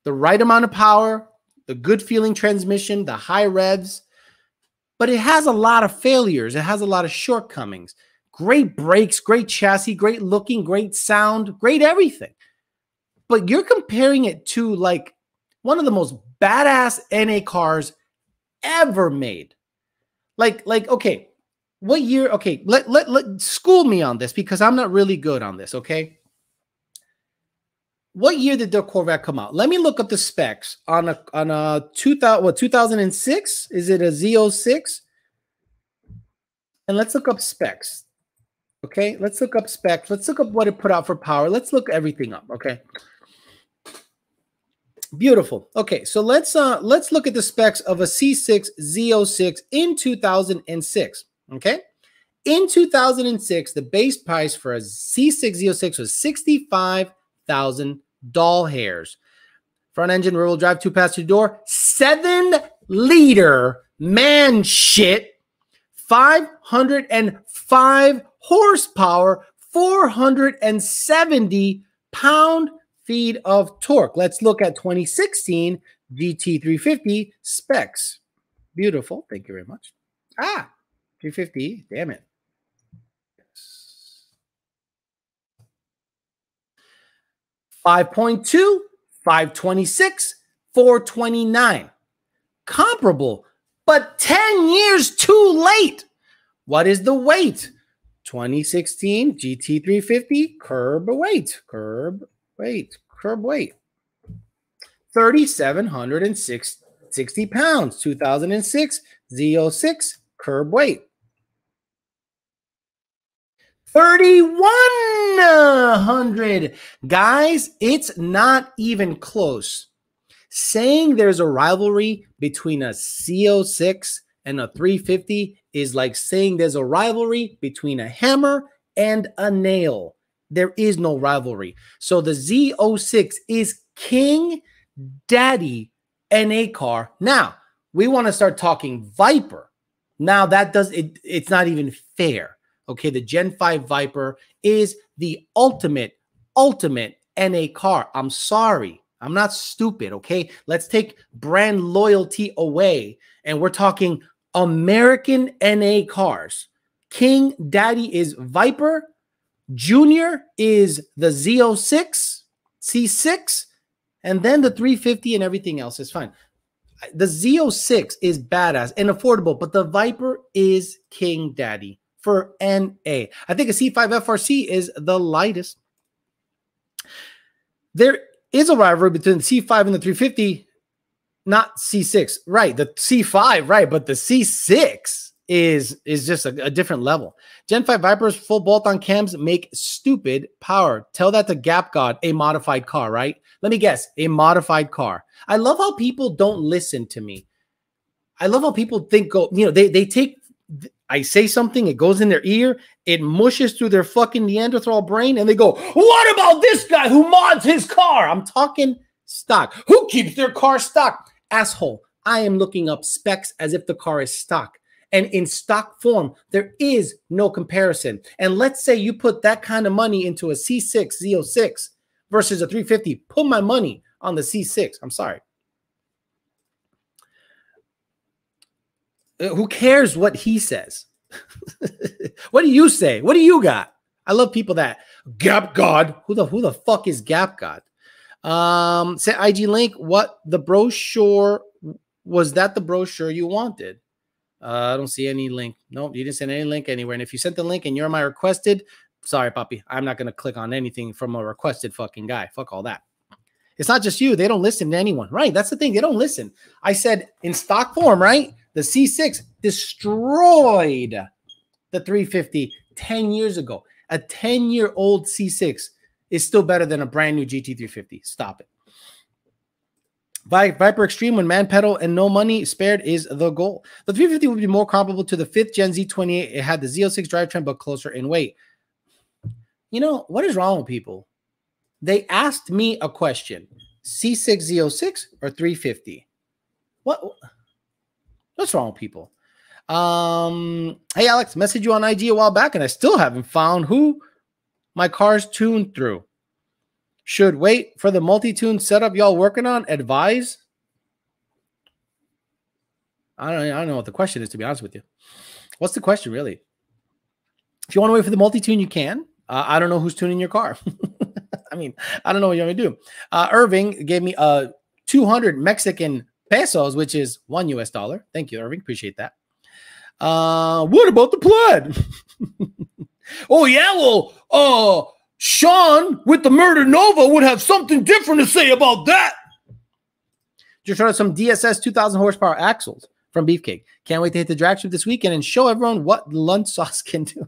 the right amount of power, the good feeling transmission, the high revs, but it has a lot of failures. It has a lot of shortcomings. Great brakes, great chassis, great looking, great sound, great everything. But you're comparing it to like one of the most badass NA cars ever made. Like, okay, what year? Okay, let school me on this because I'm not really good on this, okay? What year did the Corvette come out? Let me look up the specs on a 2006? Is it a Z06? And let's look up specs. Okay, let's look up specs. Let's look up what it put out for power. Let's look everything up, okay? Beautiful. Okay, so let's look at the specs of a C6 Z06 in 2006. Okay, in 2006, the base price for a C6 Z06 was $65,000 doll hairs. Front engine, rear wheel drive, 2-passenger door, 7-liter man shit, 505 horsepower, 470 pound-feet of torque. Let's look at 2016 GT350 specs. Beautiful. Thank you very much. 350. Damn it. 5.2, 526, 429. Comparable, but 10 years too late. What is the weight? 2016 GT350 curb weight. 3,760 pounds. 2006 Z06 curb weight. 3,100. Guys, it's not even close. Saying there's a rivalry between a C06 and a 350 is like saying there's a rivalry between a hammer and a nail. There is no rivalry. So the Z06 is king daddy NA car. Now, we want to start talking Viper. Now that it's not even fair. Okay, the Gen 5 Viper is the ultimate NA car. I'm sorry. I'm not stupid, okay? Let's take brand loyalty away, and we're talking American NA cars. King Daddy is Viper. Junior is the Z06, C6, and then the 350 and everything else is fine. The Z06 is badass and affordable, but the Viper is King Daddy for NA. I think a C5 FRC is the lightest. There is a rivalry between the C5 and the 350, not C6. Right, the C5, right, but the C6 is just a different level. Gen 5 Vipers full bolt-on cams make stupid power. Tell that to Gap God, a modified car, right? Let me guess, a modified car. I love how people don't listen to me. I love how people think, they take, I say something, it goes in their ear, it mushes through their fucking Neanderthal brain, and they go, what about this guy who mods his car? I'm talking stock. Who keeps their car stock? Asshole, I am looking up specs as if the car is stock. And in stock form, there is no comparison. And let's say you put that kind of money into a C6 Z06 versus a 350. Put my money on the C6. I'm sorry. Who cares what he says? What do you say? What do you got? I love people that Gap God. Who the fuck is Gap God? Say IG link. What the brochure was that? The brochure you wanted? I don't see any link. Nope, you didn't send any link anywhere. And if you sent the link and you're my requested, sorry, Poppy, I'm not going to click on anything from a requested fucking guy. Fuck all that. It's not just you. They don't listen to anyone. Right. That's the thing. They don't listen. I said in stock form, right? The C6 destroyed the 350 10 years ago. A 10-year-old C6 is still better than a brand new GT350. Stop it. Viper Extreme, when man pedal and no money spared is the goal. The 350 would be more comparable to the 5th Gen Z28. It had the Z06 drivetrain, but closer in weight. You know, what is wrong with people? They asked me a question. C6 Z06 or 350? What's wrong with people? Hey, Alex, messaged you on IG a while back, and I still haven't found who my car's tuned through. Should wait for the multi-tune setup y'all working on. Advise. I don't know what the question is, to be honest with you. What's the question, really? If you want to wait for the multi-tune, you can. I don't know who's tuning your car. I mean, I don't know what you're going to do. Irving gave me 200 Mexican pesos, which is $1 US. Thank you, Irving. Appreciate that. What about the plaid? Oh, yeah, well, Sean with the Murder Nova would have something different to say about that. Just tried some DSS 2,000 horsepower axles from Beefcake. Can't wait to hit the drag strip this weekend and show everyone what lunch sauce can do.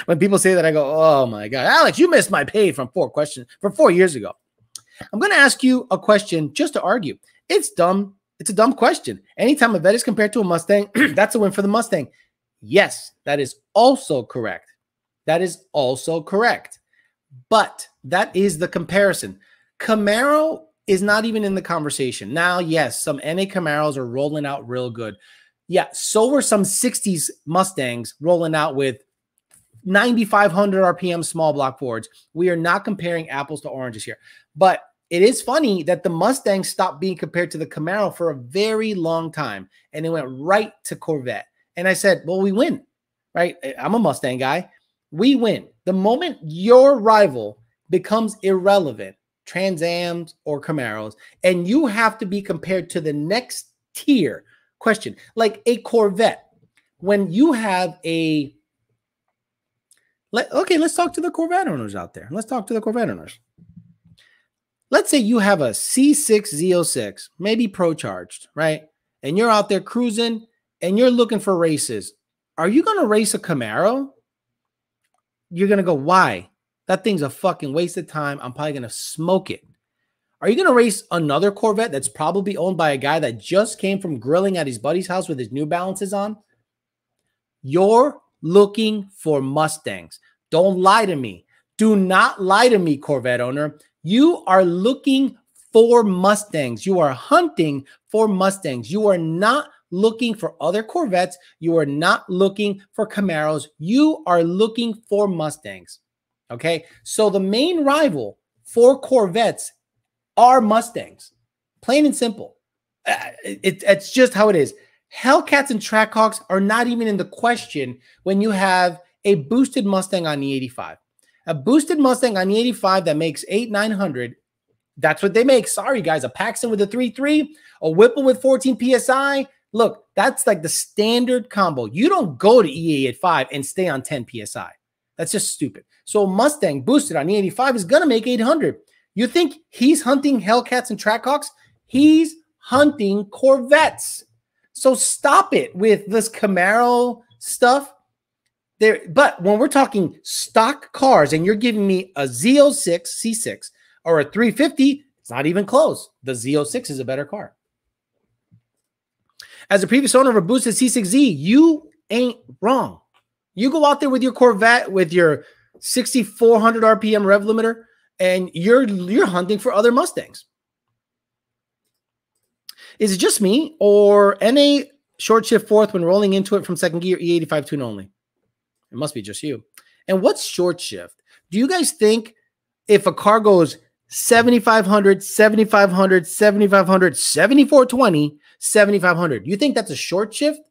When people say that, I go, oh my God. Alex, you missed my pay from 4 years ago. I'm going to ask you a question just to argue. It's dumb. It's a dumb question. Anytime a vet is compared to a Mustang, that's a win for the Mustang. Yes, that is also correct. That is also correct. But that is the comparison. Camaro is not even in the conversation. Now, yes, some NA Camaros are rolling out real good. Yeah, so were some 60s Mustangs rolling out with 9,500 RPM small block Fords. We are not comparing apples to oranges here. But it is funny that the Mustang stopped being compared to the Camaro for a very long time. And it went right to Corvette. And I said, well, we win, right? I'm a Mustang guy. We win. The moment your rival becomes irrelevant, Trans Ams or Camaros, and you have to be compared to the next tier. Question, like a Corvette. When you have a... Okay, let's talk to the Corvette owners out there. Let's talk to the Corvette owners. Let's say you have a C6 Z06, maybe pro-charged, right? And you're out there cruising, and you're looking for races. Are you going to race a Camaro? You're going to go, why? That thing's a fucking waste of time. I'm probably going to smoke it. Are you going to race another Corvette that's probably owned by a guy that just came from grilling at his buddy's house with his New Balances on? You're looking for Mustangs. Don't lie to me. Do not lie to me, Corvette owner. You are looking for Mustangs. You are hunting for Mustangs. You are not looking for other Corvettes. You are not looking for Camaros. You are looking for Mustangs. Okay, so the main rival for Corvettes are Mustangs. Plain and simple. It's just how it is. Hellcats and Trackhawks are not even in the question when you have a boosted Mustang on the 85. A boosted Mustang on the 85 that makes 8,900. That's what they make. Sorry, guys. A Paxton with a 3.3, a Whipple with 14 PSI. Look, that's like the standard combo. You don't go to E85 and stay on 10 PSI. That's just stupid. So a Mustang boosted on E85 is going to make 800. You think he's hunting Hellcats and Trackhawks? He's hunting Corvettes. So stop it with this Camaro stuff. But when we're talking stock cars and you're giving me a Z06 C6 or a 350, it's not even close. The Z06 is a better car. As a previous owner of a boosted C6Z, you ain't wrong. You go out there with your Corvette with your 6,400 RPM rev limiter, and you're hunting for other Mustangs. Is it just me, or NA short shift fourth when rolling into it from second gear, E85 tune only? It must be just you. And what's short shift? Do you guys think if a car goes 7,500, 7,500, 7,500, 7,420, 7,500, you think that's a short shift?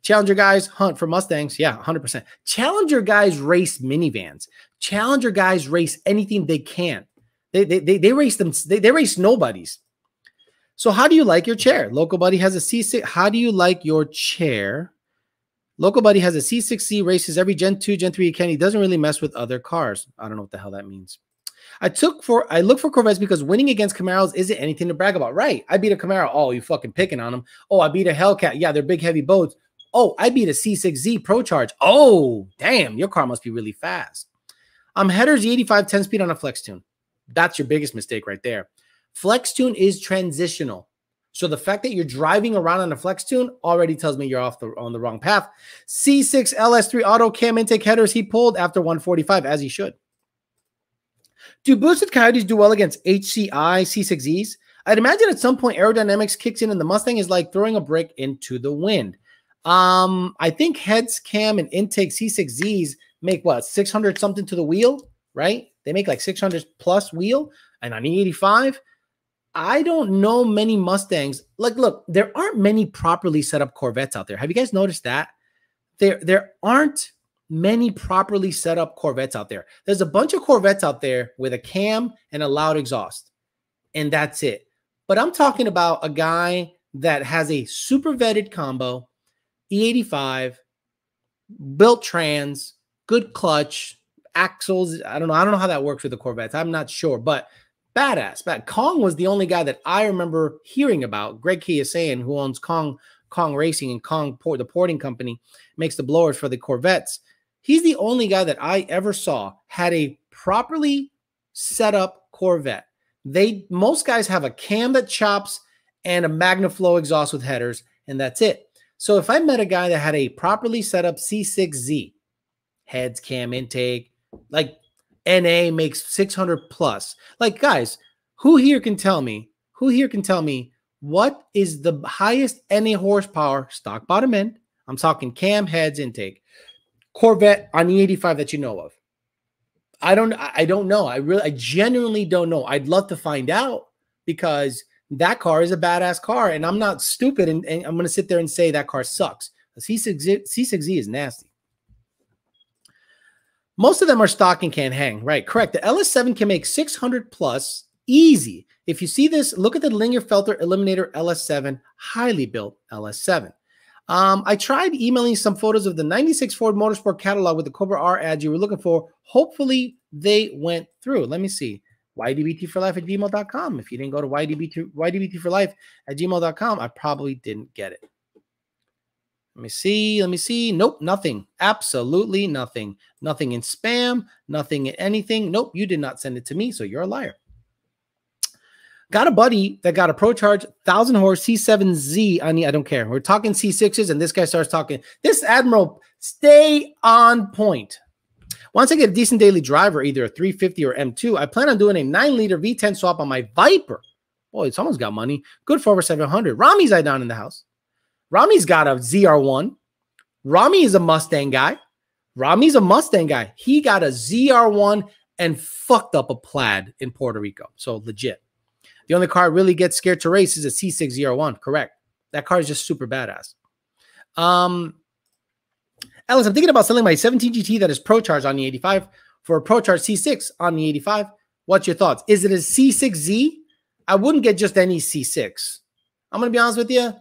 Challenger guys hunt for Mustangs. Yeah, 100%. Challenger guys race minivans. Challenger guys race anything they can. They race them. They race nobodies. So how do you like your chair? Local Buddy has a C6. How do you like your chair? Local Buddy has a C6C, races every Gen 2, Gen 3 he can. He doesn't really mess with other cars. I don't know what the hell that means. I look for Corvettes because winning against Camaros isn't anything to brag about. Right. I beat a Camaro. Oh, you fucking picking on them. Oh, I beat a Hellcat. Yeah, they're big, heavy boats. Oh, I beat a C6Z Pro Charge. Oh, damn, your car must be really fast. Headers E85 10-speed on a Flex Tune. That's your biggest mistake right there. Flex Tune is transitional. So the fact that you're driving around on a Flex Tune already tells me you're on the wrong path. C6 LS3 auto cam intake headers he pulled after 145, as he should. Do boosted Coyotes do well against HCI C6Es? I'd imagine at some point aerodynamics kicks in and the Mustang is like throwing a brick into the wind. I think heads, cam, and intake C6Zs make what, 600 something to the wheel, right? They make like 600 plus wheel. And on E85, I don't know many Mustangs. Like, look, there aren't many properly set up Corvettes out there. Have you guys noticed that? There aren't many properly set up Corvettes out there. There's a bunch of Corvettes out there with a cam and a loud exhaust, and that's it. But I'm talking about a guy that has a super vetted combo, E85, built trans, good clutch, axles. I don't know how that works with the Corvettes. I'm not sure, but badass. Kong was the only guy that I remember hearing about. Greg Kiyosayan, who owns Kong Racing and the porting company, makes the blowers for the Corvettes. He's the only guy that I ever saw had a properly set up Corvette. Most guys have a cam that chops and a MagnaFlow exhaust with headers, and that's it. So if I met a guy that had a properly set up C6Z, heads, cam, intake, like NA makes 600 plus. Like, guys, who here can tell me what is the highest NA horsepower, stock bottom end? I'm talking cam, heads, intake, Corvette on the 85 that you know of. I don't know. I genuinely don't know. I'd love to find out because that car is a badass car, and I'm not stupid, and I'm going to sit there and say that car sucks. The C6Z is nasty. Most of them are stock and can't hang. Right, correct. The LS7 can make 600 plus easy. If you see this, look at the Lingerfelter Eliminator LS7, highly built LS7. I tried emailing some photos of the 96 Ford Motorsport catalog with the Cobra R ad you were looking for. Hopefully they went through. Let me see. ydbtforlife@gmail.com. If you didn't go to ydbtforlife@gmail.com, I probably didn't get it. Let me see. Nope, nothing. Absolutely nothing. Nothing in spam, nothing in anything. Nope, you did not send it to me, so you're a liar. Got a buddy that got a Pro Charge 1,000 horse C7Z on the, I don't care. We're talking C6s, and this guy starts talking. This Admiral, stay on point. Once I get a decent daily driver, either a 350 or M2, I plan on doing a 9-liter V10 swap on my Viper. Boy, someone's got money. Good for over 700. Rami's eye down in the house. Rami's got a ZR1. Rami is a Mustang guy. He got a ZR1 and fucked up a Plaid in Puerto Rico. So legit. The only car I really get scared to race is a C601. Correct. That car is just super badass. Alex, I'm thinking about selling my 17 GT that is Pro Charge on the 85 for a Pro Charge C6 on the 85. What's your thoughts? Is it a C6Z? I wouldn't get just any C6. I'm going to be honest with you.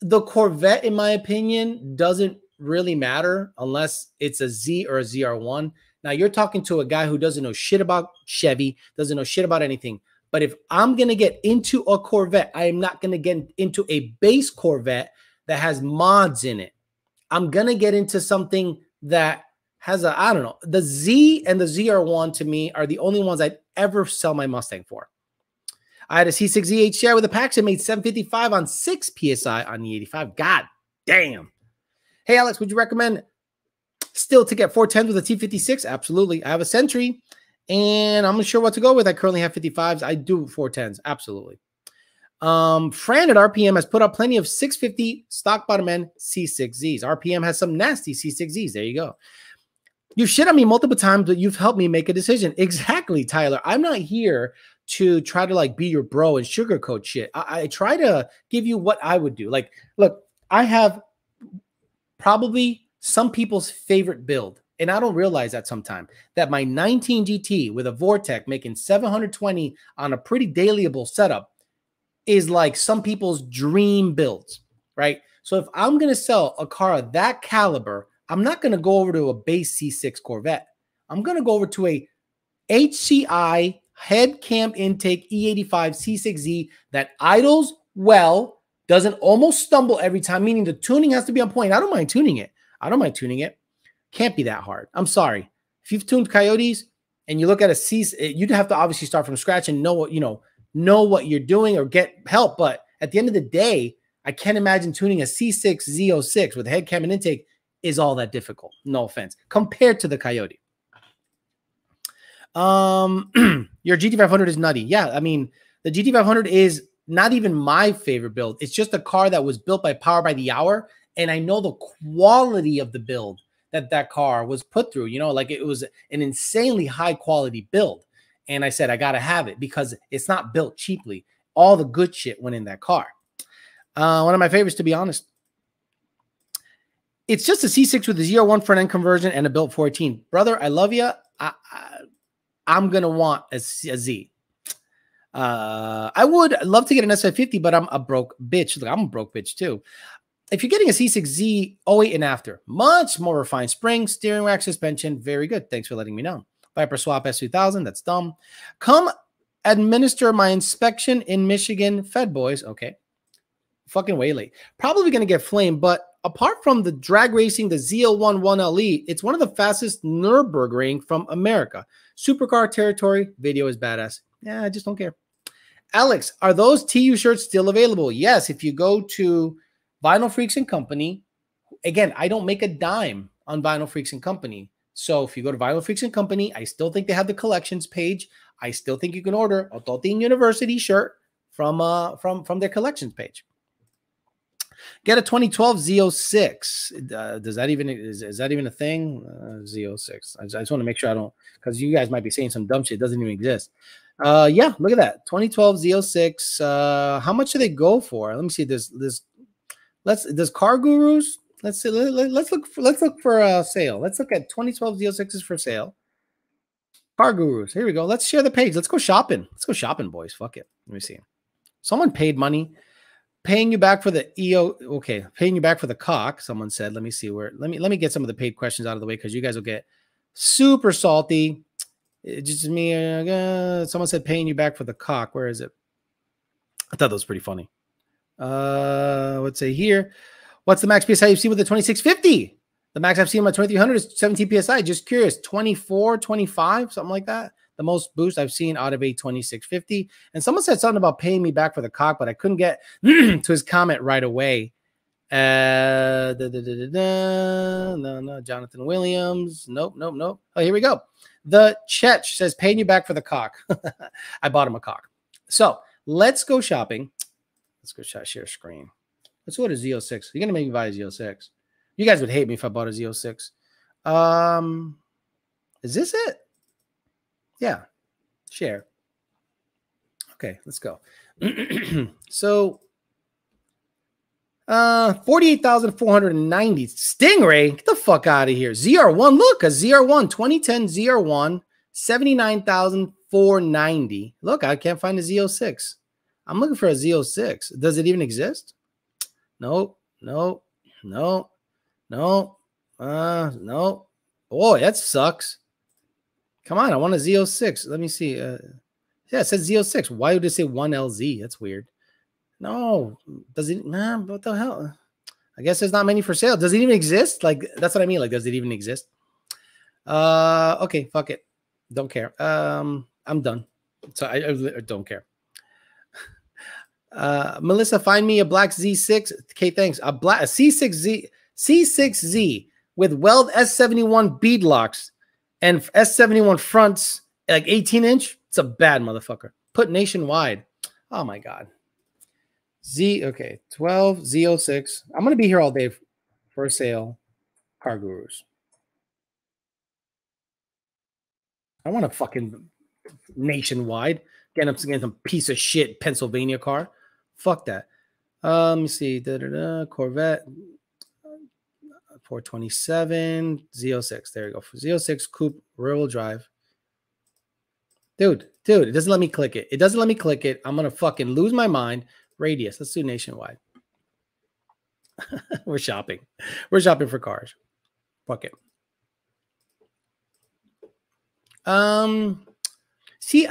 The Corvette, in my opinion, doesn't really matter unless it's a Z or a ZR1. Now, you're talking to a guy who doesn't know shit about Chevy, doesn't know shit about anything. But if I'm going to get into a Corvette, I am not going to get into a base Corvette that has mods in it. I'm going to get into something that has a, I don't know, the Z and the ZR1 to me are the only ones I'd ever sell my Mustang for. I had a C6Z HCI with a Pax that made 755 on 6 PSI on the 85. God damn. Hey, Alex, would you recommend still to get 410s with a T56? Absolutely. I have a Sentry, and I'm not sure what to go with. I currently have 55s. I do 410s. Absolutely. Fran at RPM has put up plenty of 650 stock bottom end C6Zs. RPM has some nasty C6Zs. There you go. You shit on me multiple times, but you've helped me make a decision. Exactly, Tyler. I'm not here to try to like be your bro and sugarcoat shit. I try to give you what I would do. Like, look, I have probably some people's favorite build, and I don't realize that sometimes, that my 19 GT with a Vortec making 720 on a pretty dailyable setup is like some people's dream builds, right? So if I'm going to sell a car of that caliber, I'm not going to go over to a base C6 Corvette. I'm going to go over to a HCI head cam intake E85 C6Z that idles well, doesn't almost stumble every time, meaning the tuning has to be on point. I don't mind tuning it. I don't mind tuning it. Can't be that hard. I'm sorry. If you've tuned Coyotes and you look at a C, you'd have to obviously start from scratch and know what, know what you're doing or get help. But at the end of the day, I can't imagine tuning a C6 Z06 with head cam and intake is all that difficult. No offense. Compared to the Coyote. Your GT500 is nutty. Yeah, I mean, the GT500 is not even my favorite build. It's just a car that was built by Power by the Hour, and I know the quality of the build that car was put through. Like it was an insanely high quality build. And I said, I got to have it because it's not built cheaply. All the good shit went in that car. One of my favorites, to be honest. It's just a C6 with a ZR1 front end conversion and a built 14. Brother, I love you. I'm going to want a Z. I would love to get an S550, but I'm a broke bitch. Look, I'm a broke bitch too. If you're getting a C6Z 08 and after, much more refined spring, steering rack, suspension, very good. Thanks for letting me know. Viper Swap S2000, that's dumb. Come administer my inspection in Michigan, Fed boys. Okay. Fucking way late. Probably going to get flamed, but apart from the drag racing, the ZL1 1LE, it's one of the fastest Nürburgring from America. Supercar territory, video is badass. Yeah, I just don't care. Alex, are those TU shirts still available? Yes, if you go to Vinyl Freaks and Company. Again, I don't make a dime on Vinyl Freaks and Company. So if you go to Vinyl Freaks and Company, I still think they have the collections page. I still think you can order a Totin University shirt from their collections page. Get a 2012 Z06. Does that even is that even a thing? Z06. I just want to make sure I don't, because you guys might be saying some dumb shit. It doesn't even exist. Yeah, look at that. 2012 Z06. How much do they go for? Let me see. Does Car Gurus? Let's see. Let's look for a sale. Let's look at 2012 Z06s for sale. Car Gurus. Here we go. Let's share the page. Let's go shopping. Let's go shopping, boys. Fuck it. Let me see. Someone paid money. Paying you back for the EO. Okay, paying you back for the cock. Someone said. Let me see where. Let me get some of the paid questions out of the way because you guys will get super salty. It's just me. Someone said paying you back for the cock. Where is it? I thought that was pretty funny. Let's say here. What's the max PSI you've seen with the 2650? The max I've seen on my 2300 is 17 PSI. Just curious. 24, 25, something like that. The most boost I've seen out of a 2650. And someone said something about paying me back for the cock, but I couldn't get to his comment right away. No, Jonathan Williams. Nope. Oh, here we go. The Chet says paying you back for the cock. I bought him a cock. So let's go shopping. Let's go share screen. Let's go to Z06. You're going to make me buy a Z06. You guys would hate me if I bought a Z06. Is this it? Yeah. Share. Okay, let's go. So 48,490. Stingray, get the fuck out of here. ZR1, look, a ZR1, 2010 ZR1, 79,490. Look, I can't find a Z06. I'm looking for a Z06. Does it even exist? Nope, nope, no, no, no. Boy, that sucks. Come on, I want a Z06. Let me see. Yeah, it says Z06. Why would it say 1LZ? That's weird. No, does it? Nah, what the hell? I guess there's not many for sale. Does it even exist? Like, that's what I mean. Like, does it even exist? Okay, fuck it. Don't care. I'm done. So I don't care. Melissa, find me a black Z6. Okay, thanks. A C6Z with Weld S71 bead locks and S71 fronts, like 18-inch. It's a bad motherfucker. Put nationwide. Oh my god. Okay, 12 Z06. I'm gonna be here all day for sale. Car Gurus. I want a fucking nationwide. Getting some piece of shit Pennsylvania car. Fuck that. Let me see. Corvette 427 Z06. There you go. Z06 Coupe rear-wheel drive. Dude, it doesn't let me click it. It doesn't let me click it. I'm gonna fucking lose my mind. Radius. Let's do nationwide. We're shopping. We're shopping for cars. Fuck it. See,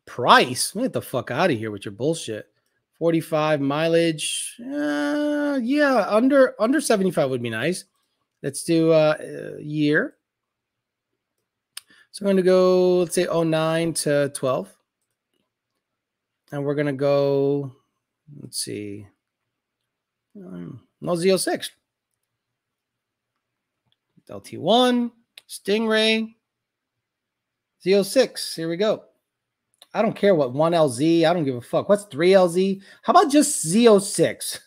price. Get the fuck out of here with your bullshit. 45 mileage. Yeah, under 75 would be nice. Let's do year. So I'm going to go, let's say 09 to 12. And we're going to go, let's see. No Z06. LT1, Stingray, Z06. Here we go. I don't care what 1LZ. I don't give a fuck. What's 3LZ? How about just Z06?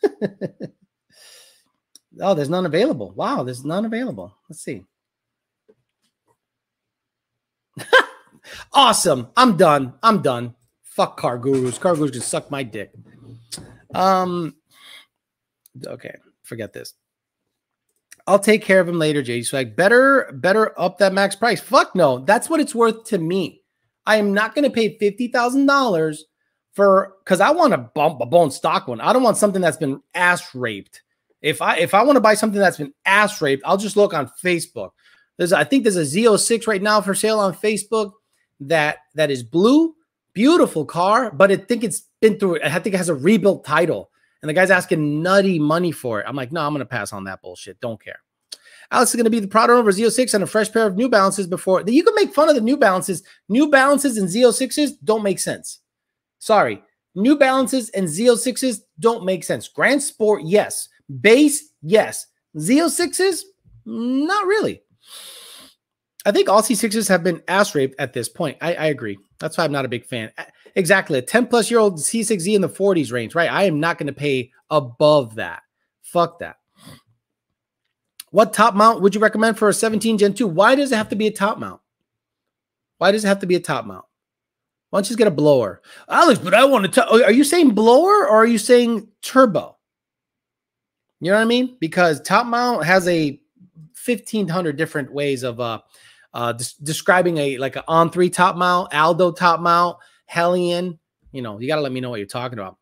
Oh, there's none available. Wow, there's none available. Let's see. Awesome. I'm done. I'm done. Fuck Car Gurus. Car Gurus can suck my dick. Okay, forget this. I'll take care of him later, JD Swag. Better up that max price. Fuck no. That's what it's worth to me. I am not going to pay $50,000 for, because I want a bone stock one. I don't want something that's been ass raped. If I want to buy something that's been ass raped, I'll just look on Facebook. I think there's a Z06 right now for sale on Facebook that is blue, beautiful car, but I think it's been through. I think it has a rebuilt title, and the guy's asking nutty money for it. I'm like, no, I'm going to pass on that bullshit. Don't care. Alex is going to be the proud owner of a Z06 and a fresh pair of New Balances before. You can make fun of the New Balances. New Balances and Z06s don't make sense. Sorry. New Balances and Z06s don't make sense. Grand Sport, yes. Base, yes. Z06s, not really. I think all C6s have been ass raped at this point. I agree. That's why I'm not a big fan. Exactly. A 10-plus-year-old C6Z in the 40s range, right? I am not going to pay above that. Fuck that. What top mount would you recommend for a 17 Gen 2? Why does it have to be a top mount? Why does it have to be a top mount? Why don't you just get a blower? Alex, but I want to are you saying blower or are you saying turbo? You know what I mean? Because top mount has a 1,500 different ways of describing like an on-3 top mount, Aldo top mount, Hellion. You know, you got to let me know what you're talking about.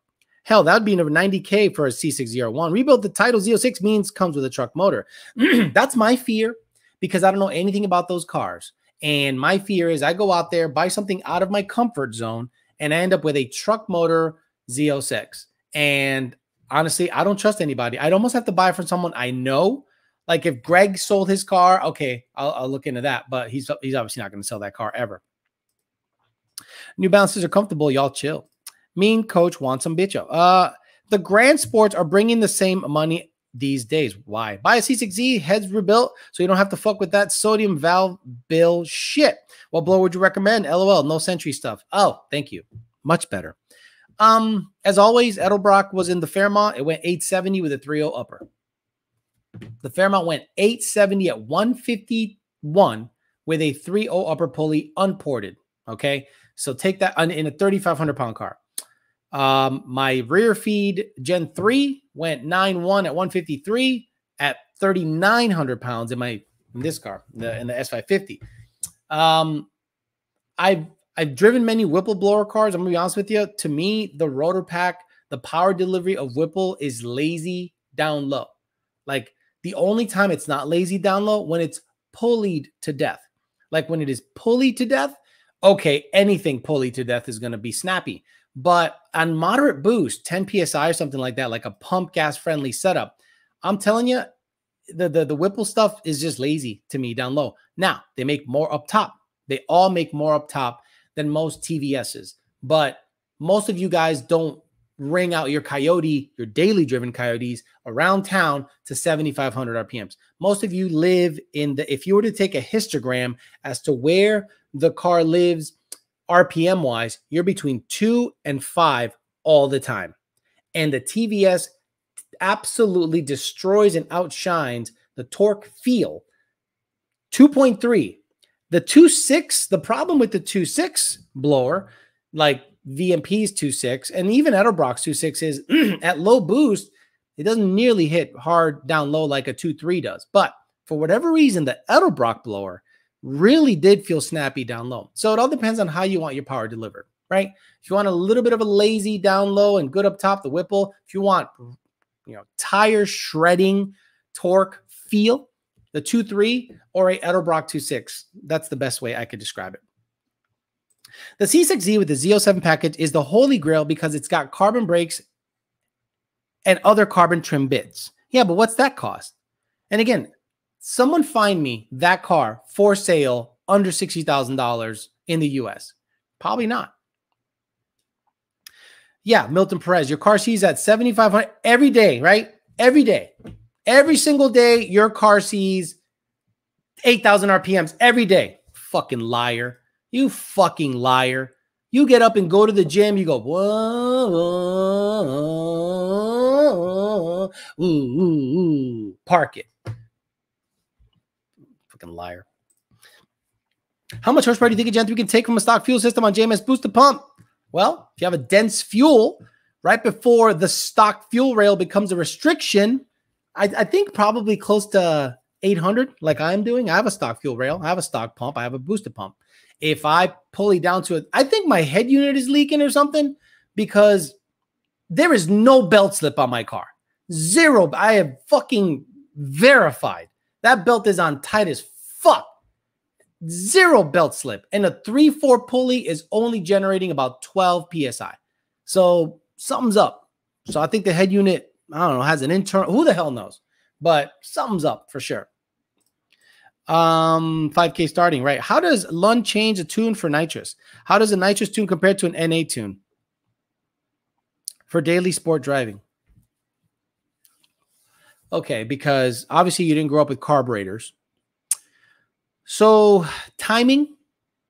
Hell, that would be over $90K for a C601. Rebuild the title Z06 means comes with a truck motor. That's my fear because I don't know anything about those cars. And my fear is I go out there, buy something out of my comfort zone, and I end up with a truck motor Z06. And honestly, I don't trust anybody. I'd almost have to buy from someone I know. Like if Greg sold his car, okay, I'll look into that. But he's obviously not going to sell that car ever. New Balances are comfortable. Y'all chill. Mean Coach wants some bitch up. The Grand Sports are bringing the same money these days. Why? Buy a C6Z, heads rebuilt, so you don't have to fuck with that sodium valve bill shit. What blower would you recommend? LOL, no Century stuff. Oh, thank you. Much better. As always, Edelbrock was in the Fairmont. It went 870 with a 3.0 upper. The Fairmont went 870 at 151 with a 3.0 upper pulley unported. Okay. So take that in a 3,500 pound car. My rear feed Gen 3 went 9.1 at 153 at 3,900 pounds in this car, in the S550. I've driven many Whipple blower cars. I'm gonna be honest with you. To me, the rotor pack, the power delivery of Whipple is lazy down low. Like the only time it's not lazy down low when it's pulleyed to death. Like when it is pulleyed to death, okay, anything pulleyed to death is gonna be snappy. But on moderate boost, 10 PSI or something like that, like a pump gas friendly setup, I'm telling you, the Whipple stuff is just lazy to me down low. Now, they make more up top. They all make more up top than most TVSs. But most of you guys don't ring out your Coyote, your daily driven Coyotes around town to 7,500 RPMs. Most of you live in if you were to take a histogram as to where the car lives RPM wise, you're between 2 and 5 all the time. And the TVS absolutely destroys and outshines the torque feel. 2.3. The 2.6, the problem with the 2.6 blower, like VMP's 2.6 and even Edelbrock's 2.6 is at low boost, it doesn't nearly hit hard down low like a 2.3 does. But for whatever reason, the Edelbrock blower really did feel snappy down low. So it all depends on how you want your power delivered, right? If you want a little bit of a lazy down low and good up top, the Whipple. If you want, tire shredding torque feel, the 2.3 or a Edelbrock 2.6. That's the best way I could describe it. The C6Z with the Z07 package is the holy grail because it's got carbon brakes and other carbon trim bits. Yeah, but what's that cost? And again, someone find me that car for sale under $60,000 in the US. Probably not. Yeah, Milton Perez, your car sees at 7,500 every day, right? Every day. Every single day, your car sees 8,000 RPMs every day. Fucking liar. You fucking liar. You get up and go to the gym. You go, whoa, whoa, ooh, ooh, ooh. Park it. Fucking liar. How much horsepower do you think a Gen 3 can take from a stock fuel system on JMS boosted pump? Well, if you have a dense fuel right before the stock fuel rail becomes a restriction, I think probably close to 800 like I'm doing. I have a stock fuel rail. I have a stock pump. I have a boosted pump. If I pulley down to it, I think my head unit is leaking or something because there is no belt slip on my car. Zero. I have fucking verified. That belt is on tight as fuck. Zero belt slip. And a 3/4 pulley is only generating about 12 PSI. So something's up. So I think the head unit, I don't know, has an internal, who the hell knows? But something's up for sure. 5K starting, right? How does Lund change a tune for nitrous? How does a nitrous tune compare to an NA tune for daily sport driving? Okay, because obviously you didn't grow up with carburetors. So timing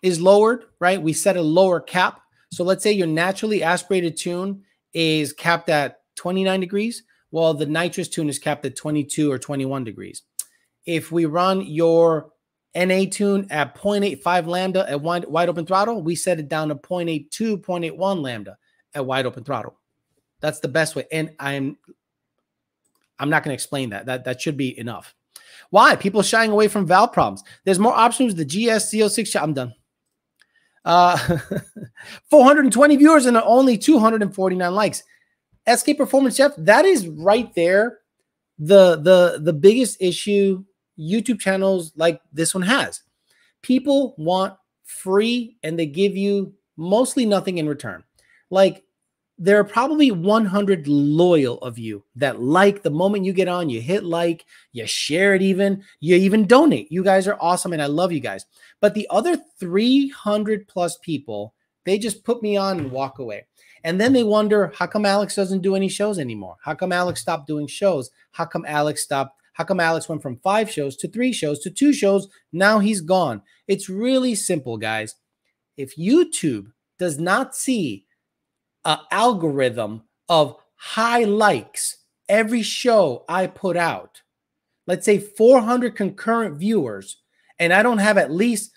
is lowered, right? We set a lower cap. So let's say your naturally aspirated tune is capped at 29 degrees. Well, the nitrous tune is capped at 22 or 21 degrees. If we run your NA tune at 0.85 lambda at wide open throttle, we set it down to 0.82, 0.81 lambda at wide open throttle. That's the best way. And I'm not going to explain that. That should be enough. Why? People shying away from valve problems. There's more options with the GS Z06. I'm done. 420 viewers and only 249 likes. SK Performance Chef, that is right there. The biggest issue YouTube channels like this one has. People want free and they give you mostly nothing in return. Like there are probably 100 loyal of you that like the moment you get on, you hit like, you share it even, you even donate. You guys are awesome and I love you guys. But the other 300 plus people, they just put me on and walk away. And then they wonder, how come Alex doesn't do any shows anymore? How come Alex stopped doing shows? How come Alex went from 5 shows to 3 shows to 2 shows? Now he's gone. It's really simple, guys. If YouTube does not see an algorithm of high likes every show I put out, let's say 400 concurrent viewers and I don't have at least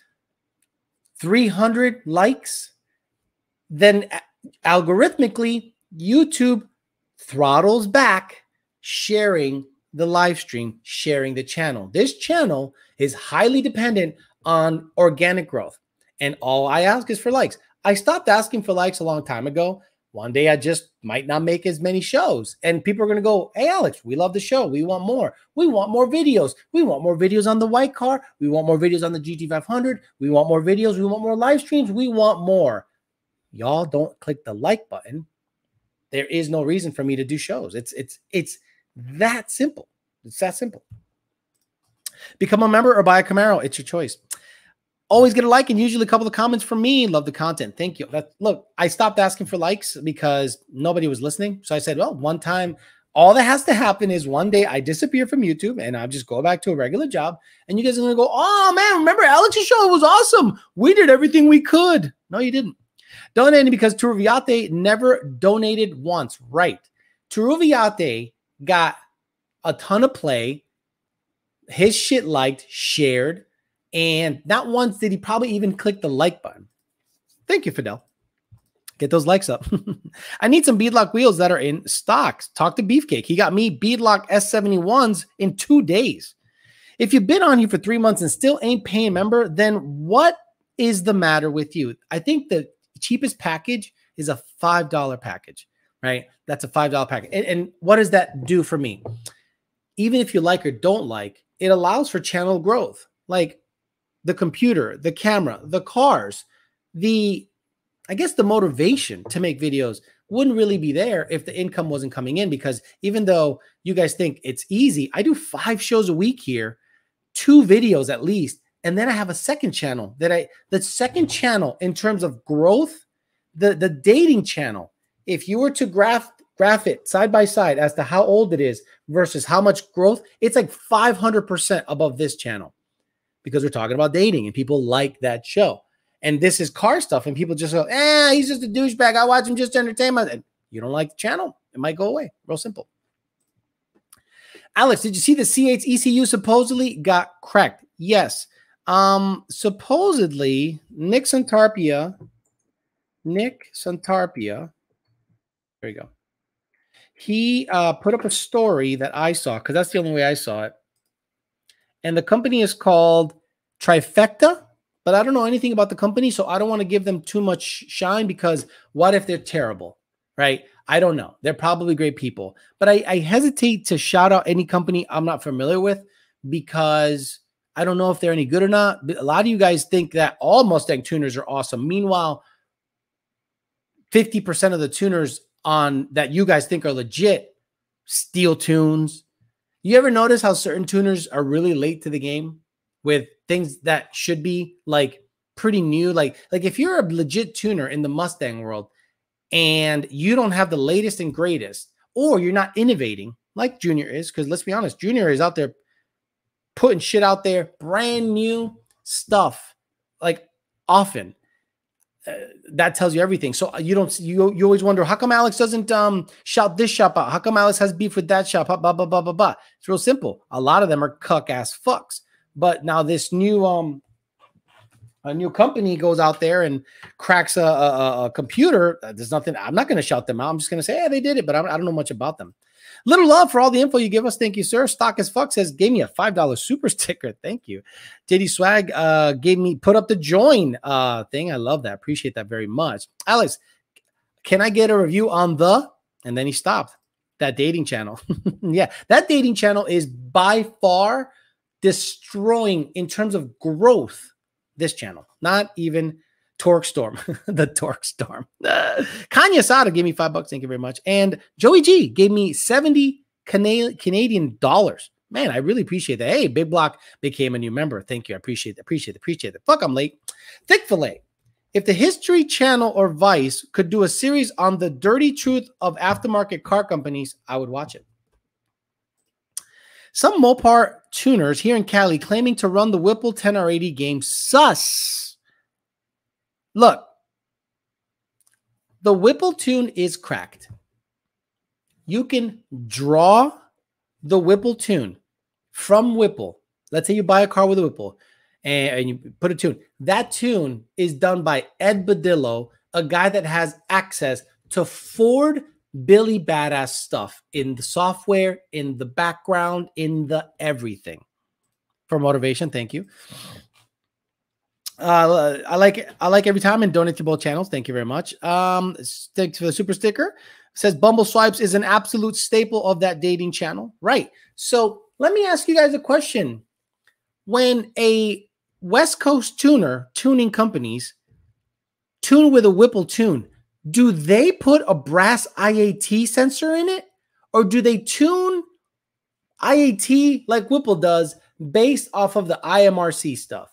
300 likes, then algorithmically, YouTube throttles back sharing the live stream, sharing the channel. This channel is highly dependent on organic growth. And all I ask is for likes. I stopped asking for likes a long time ago. One day I just might not make as many shows. And people are going to go, hey, Alex, we love the show. We want more. We want more videos. We want more videos on the white car. We want more videos on the GT500. We want more videos. We want more live streams. We want more. Y'all don't click the like button. There is no reason for me to do shows. It's that simple. It's that simple. Become a member or buy a Camaro. It's your choice. Always get a like and usually a couple of comments from me. Love the content. Thank you. Look, I stopped asking for likes because nobody was listening. So I said, well, one time, all that has to happen is one day I disappear from YouTube and I'll just go back to a regular job. And you guys are going to go, oh, man, remember Alex's show? It was awesome. We did everything we could. No, you didn't. Donating because Turuviate never donated once. Right. Turuviate got a ton of play. His shit liked, shared. And not once did he probably even click the like button. Thank you, Fidel. Get those likes up. I need some beadlock wheels that are in stock. Talk to Beefcake. He got me beadlock S71s in 2 days. If you've been on here for 3 months and still ain't paying member, then what is the matter with you? I think the cheapest package is a $5 package, right? That's a $5 package. And what does that do for me? Even if you like or don't like, it allows for channel growth. Like, the computer, the camera, the cars, I guess the motivation to make videos wouldn't really be there if the income wasn't coming in, because even though you guys think it's easy, I do 5 shows a week here, 2 videos at least. And then I have a second channel the second channel in terms of growth, the dating channel. If you were to graph it side by side as to how old it is versus how much growth, it's like 500% above this channel. Because we're talking about dating and people like that show. And this is car stuff and people just go, he's just a douchebag. I watch him just to entertainment. And you don't like the channel, it might go away. Real simple. Alex, did you see the C8 ECU supposedly got cracked? Yes. Supposedly, Nick Santarpia, there you go. He put up a story that I saw, because that's the only way I saw it. And the company is called Trifecta, but I don't know anything about the company, so I don't want to give them too much shine, because what if they're terrible, right? I don't know. They're probably great people. But I hesitate to shout out any company I'm not familiar with, because I don't know if they're any good or not. But a lot of you guys think that all Mustang tuners are awesome. Meanwhile, 50% of the tuners on that you guys think are legit steal tunes. You ever notice how certain tuners are really late to the game with things that should be like pretty new? Like if you're a legit tuner in the Mustang world and you don't have the latest and greatest, or you're not innovating like Junior is, because let's be honest, Junior is out there putting shit out there, brand new stuff, like often. That tells you everything. So you always wonder, how come Alex doesn't shout this shop out? How come Alex has beef with that shop? Blah, blah, blah, blah, blah. It's real simple. A lot of them are cuck ass fucks. But now this new a new company goes out there and cracks a computer. There's nothing. I'm not going to shout them out. I'm just going to say, yeah, they did it, but I don't know much about them. Little love for all the info you give us. Thank you, sir. Stock as fuck says, gave me a $5 super sticker. Thank you. JD Swag put up the join thing. I love that. Appreciate that very much. Alex, can I get a review on and then he stopped. That dating channel. Yeah, that dating channel is by far destroying in terms of growth this channel. Not even Torque Storm, the Torque Storm. Kanye Sada gave me $5. Thank you very much. And Joey G gave me 70 Canadian dollars. Man, I really appreciate that. Hey, Big Block became a new member. Thank you. I appreciate it. Appreciate it. Fuck, I'm late. Thick Fillet. If the History Channel or Vice could do a series on the dirty truth of aftermarket car companies, I would watch it. Some Mopar tuners here in Cali claiming to run the Whipple 10R80 game sus. Look, the Whipple tune is cracked. You can draw the Whipple tune from Whipple. Let's say you buy a car with a Whipple. and you put a tune. That tune is done by Ed Badillo, a guy that has access to Ford Billy Badass stuff in the software, in the background, in the everything. For motivation, thank you. I like every time and donate to both channels. Thank you very much. Thanks for the super sticker. It says Bumble Swipes is an absolute staple of that dating channel. Right. So let me ask you guys a question. When a West Coast tuning companies tune with a Whipple tune, do they put a brass IAT sensor in it? Or do they tune IAT like Whipple does based off of the IMRC stuff?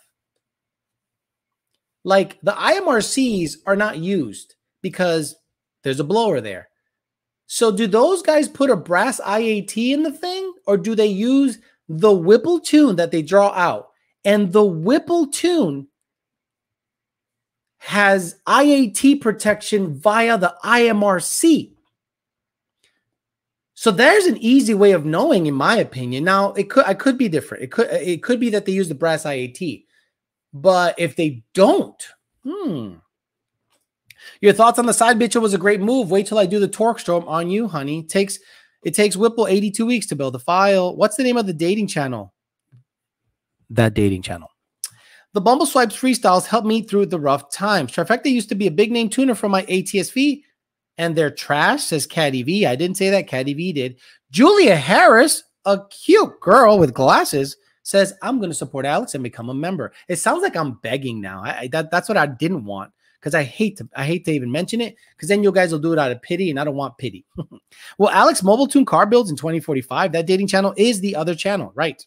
Like the IMRCs are not used because there's a blower there. So do those guys put a brass IAT in the thing, or do they use the Whipple tune that they draw out? And the Whipple tune has IAT protection via the IMRC. So there's an easy way of knowing, in my opinion. Now, I could be different. It could be that they use the brass IAT. But if they don't, Your thoughts on the side bitch was a great move. Wait till I do the torque storm on you, honey. It takes Whipple 82 weeks to build a file. What's the name of the dating channel? That dating channel. The Bumble Swipes freestyles helped me through the rough times. Trifecta used to be a big name tuner for my ATSV, and they're trash, says Caddy V. I didn't say that. Caddy V did. Julia Harris, a cute girl with glasses, says, I'm going to support Alex and become a member. It sounds like I'm begging now. That's what I didn't want, because I hate to even mention it, because then you guys will do it out of pity, and I don't want pity. Well, Alex mobile tune car builds in 2045. That dating channel is the other channel, right?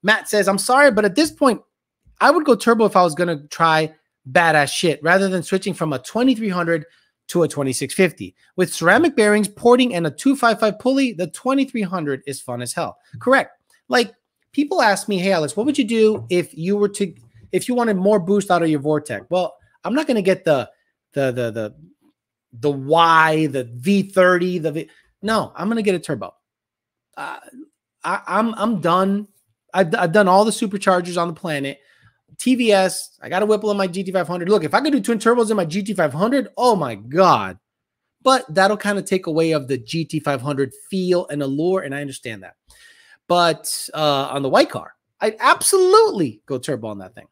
Matt says, I'm sorry, but at this point, I would go turbo if I was going to try badass shit rather than switching from a 2300 to a 2650. With ceramic bearings, porting, and a 255 pulley, the 2300 is fun as hell. Correct. Like, people ask me, hey, Alex, what would you do if you wanted more boost out of your Vortec? Well, I'm not going to get the Y, the V30, no, I'm going to get a turbo. I'm done. I've done all the superchargers on the planet. TVS, I got a Whipple in my GT500. Look, if I could do twin turbos in my GT500, oh my God. But that'll kind of take away of the GT500 feel and allure, and I understand that. But on the white car, I'd absolutely go turbo on that thing.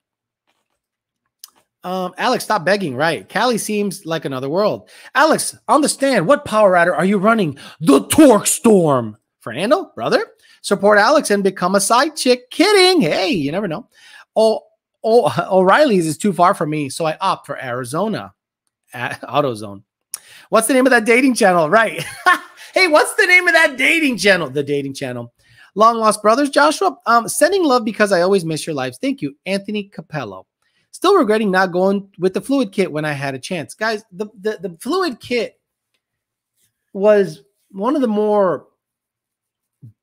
Alex, stop begging, right? Cali seems like another world. Alex, on the stand, what power rider are you running? The Torque Storm. Fernando, brother, support Alex and become a side chick. Kidding. Hey, you never know. O'Reilly's is too far for me, so I opt for Arizona at AutoZone. What's the name of that dating channel? Right. Hey, what's the name of that dating channel? The dating channel. Long Lost Brothers, Joshua. Sending love because I always miss your lives. Thank you, Anthony Capello. Still regretting not going with the fluid kit when I had a chance. Guys, the fluid kit was one of the more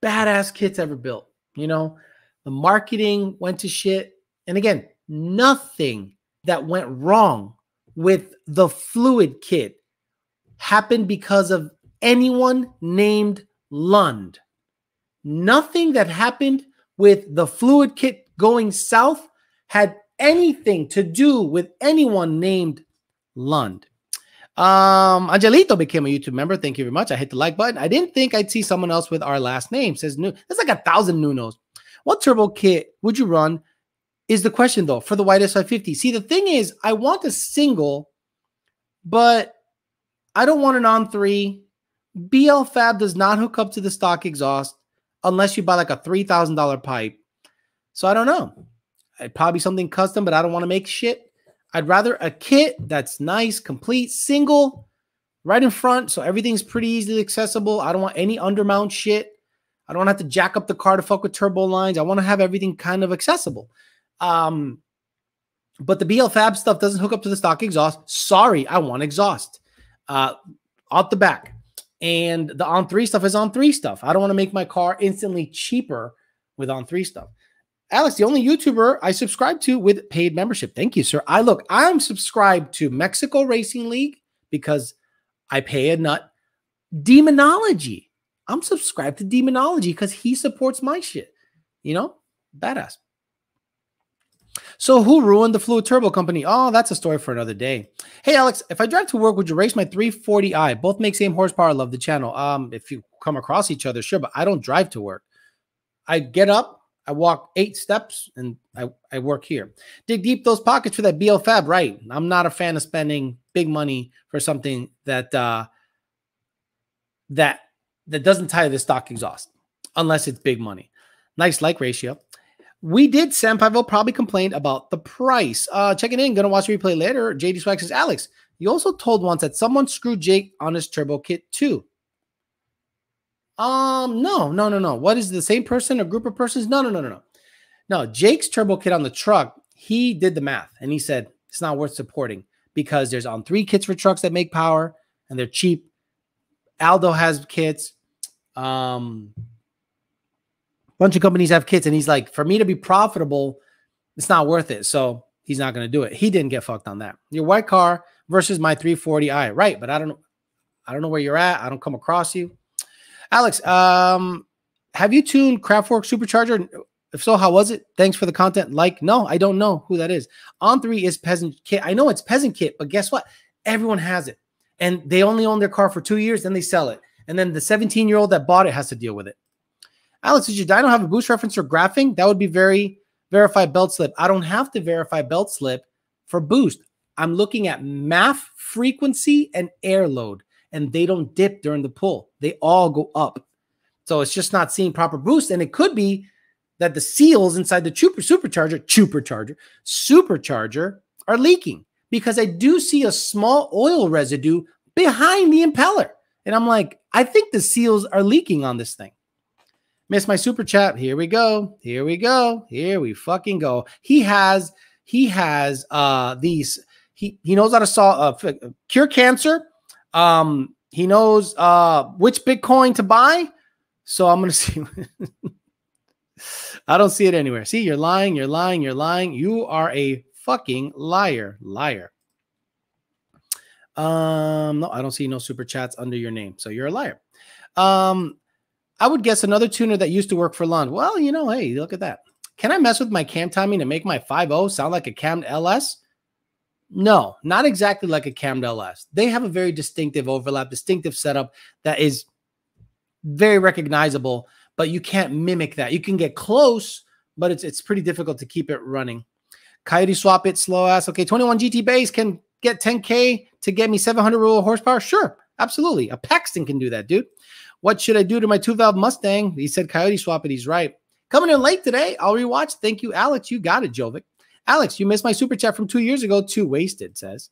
badass kits ever built. You know, the marketing went to shit. And again, nothing that went wrong with the fluid kit happened because of anyone named Lund. Nothing that happened with the fluid kit going south had anything to do with anyone named Lund. Angelito became a YouTube member. Thank you very much. I hit the like button. I didn't think I'd see someone else with our last name. Says new. That's like 1,000 Nunos. What turbo kit would you run? Is the question though for the white S550. See, the thing is, I want a single, but I don't want an on3. BL Fab does not hook up to the stock exhaust unless you buy like a $3,000 pipe. So I don't know. It'd probably be something custom, but I don't want to make shit. I'd rather a kit that's nice, complete, single, right in front, so everything's pretty easily accessible. I don't want any undermount shit. I don't want to have to jack up the car to fuck with turbo lines. I want to have everything kind of accessible. But the BL Fab stuff doesn't hook up to the stock exhaust. Sorry, I want exhaust out the back. And the on3 stuff is on3 stuff. I don't want to make my car instantly cheaper with on3 stuff. Alex, the only YouTuber I subscribe to with paid membership. Thank you, sir. I'm subscribed to Mexico Racing League because I pay a nut. Demonology. I'm subscribed to Demonology because he supports my shit. You know, badass. So who ruined the Fluid Turbo company? Oh, that's a story for another day. Hey, Alex, if I drive to work, would you race my 340i? Both make same horsepower. Love the channel. If you come across each other, sure, but I don't drive to work. I get up, I walk 8 steps, and I work here. Dig deep those pockets for that BL Fab, right? I'm not a fan of spending big money for something that that doesn't tie to the stock exhaust, unless it's big money. Nice like ratio. We did. Sam Pavel probably complained about the price. Checking in. Gonna watch the replay later. JD Swag says, Alex, you also told once that someone screwed Jake on his turbo kit too. No. What is the same person? A group of persons? No. No, Jake's turbo kit on the truck, he did the math and he said it's not worth supporting because there's on 3 kits for trucks that make power and they're cheap. Aldo has kits. Bunch of companies have kits, and he's like, for me to be profitable, it's not worth it. So he's not going to do it. He didn't get fucked on that. Your white car versus my 340i, right? But I don't know where you're at. I don't come across you, Alex. Have you tuned Kraftwerk Supercharger? If so, how was it? Thanks for the content. Like, no, I don't know who that is. On 3 is Peasant Kit. I know it's Peasant Kit, but guess what? Everyone has it, and they only own their car for 2 years, then they sell it, and then the 17-year-old that bought it has to deal with it. Alex, did your dyno have a boost reference or graphing? That would be very verified belt slip. I don't have to verify belt slip for boost. I'm looking at MAF frequency and air load, and they don't dip during the pull. They all go up. So it's just not seeing proper boost. And it could be that the seals inside the supercharger are leaking because I do see a small oil residue behind the impeller. And I'm like, I think the seals are leaking on this thing. Missed my super chat. Here we go. Here we fucking go. He has these. He knows how to solve cure cancer. He knows which Bitcoin to buy. So I'm gonna see. I don't see it anywhere. See, you're lying. You are a fucking liar. No, I don't see no super chats under your name. So you're a liar. I would guess another tuner that used to work for Lund. Well, hey, look at that. Can I mess with my cam timing to make my 5.0 sound like a cammed LS? No, not exactly like a cammed LS. They have a very distinctive overlap, distinctive setup that is very recognizable, but you can't mimic that. You can get close, but it's pretty difficult to keep it running. Coyote swap it, slow ass. Okay, 21 GT base can get 10K to get me 700 horsepower. Sure, absolutely. A Paxton can do that, dude. What should I do to my 2-valve Mustang? He said Coyote swap it. He's right. Coming in late today. I'll rewatch. Thank you, Alex. You got it, Jovic. Alex, you missed my super chat from 2 years ago. Too wasted, says.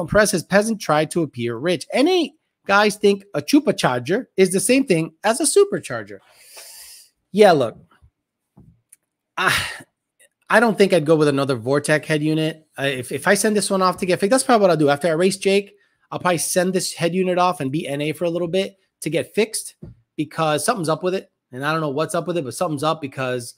Press says Peasant tried to appear rich. Any guys think a Chupa Charger is the same thing as a supercharger? Yeah, look. I don't think I'd go with another Vortec head unit. If I send this one off to get fixed, that's probably what I'll do. After I race Jake, I'll probably send this head unit off and be NA for a little bit to get fixed because something's up with it. And I don't know what's up with it, but something's up because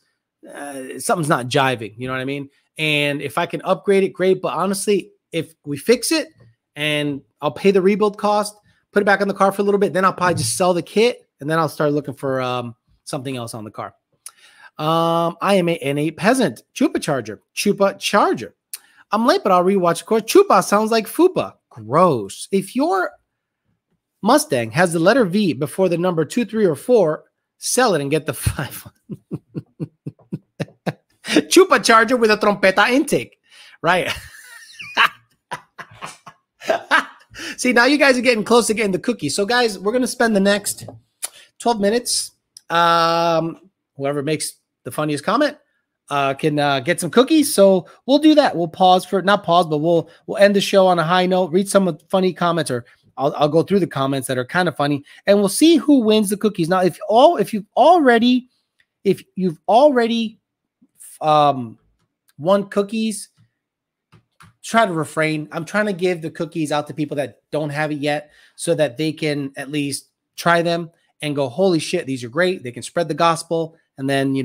something's not jiving. You know what I mean? And if I can upgrade it, great. But honestly, if we fix it and I'll pay the rebuild cost, put it back on the car for a little bit, then I'll probably just sell the kit and then I'll start looking for something else on the car. I am a NA Peasant. Chupa Charger. I'm late, but I'll rewatch. Of course, Chupa sounds like Fupa. Gross. If your Mustang has the letter V before the number 2, 3, or 4, sell it and get the 5. Chupa Charger with a trompeta intake. Right. See, now you guys are getting close to getting the cookie. So, guys, we're going to spend the next 12 minutes. Whoever makes the funniest comment can get some cookies. So we'll do that. We'll pause for, not pause, but we'll end the show on a high note, read some of the funny comments, or I'll go through the comments that are kind of funny, and we'll see who wins the cookies. Now, if you've already won cookies, try to refrain. I'm trying to give the cookies out to people that don't have it yet so that they can at least try them and go, holy shit, these are great. They can spread the gospel. And then,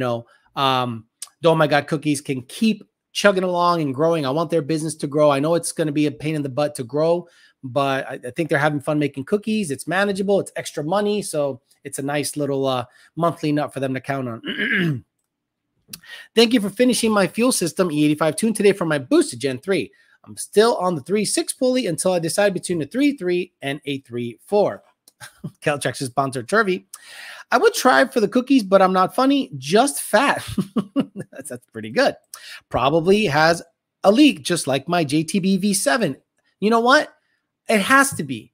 Oh My God cookies can keep chugging along and growing. I want their business to grow. I know it's going to be a pain in the butt to grow, but I think they're having fun making cookies. It's manageable. It's extra money. So it's a nice little monthly nut for them to count on. Thank you for finishing my fuel system E85 tune today for my boosted Gen 3. I'm still on the 3.6 pulley until I decide between the 3.3 and a 3.4. Caltrex is sponsored Turvy. I would try for the cookies, but I'm not funny, just fat. That's pretty good. Probably has a leak, just like my JTB V7. You know what? It has to be.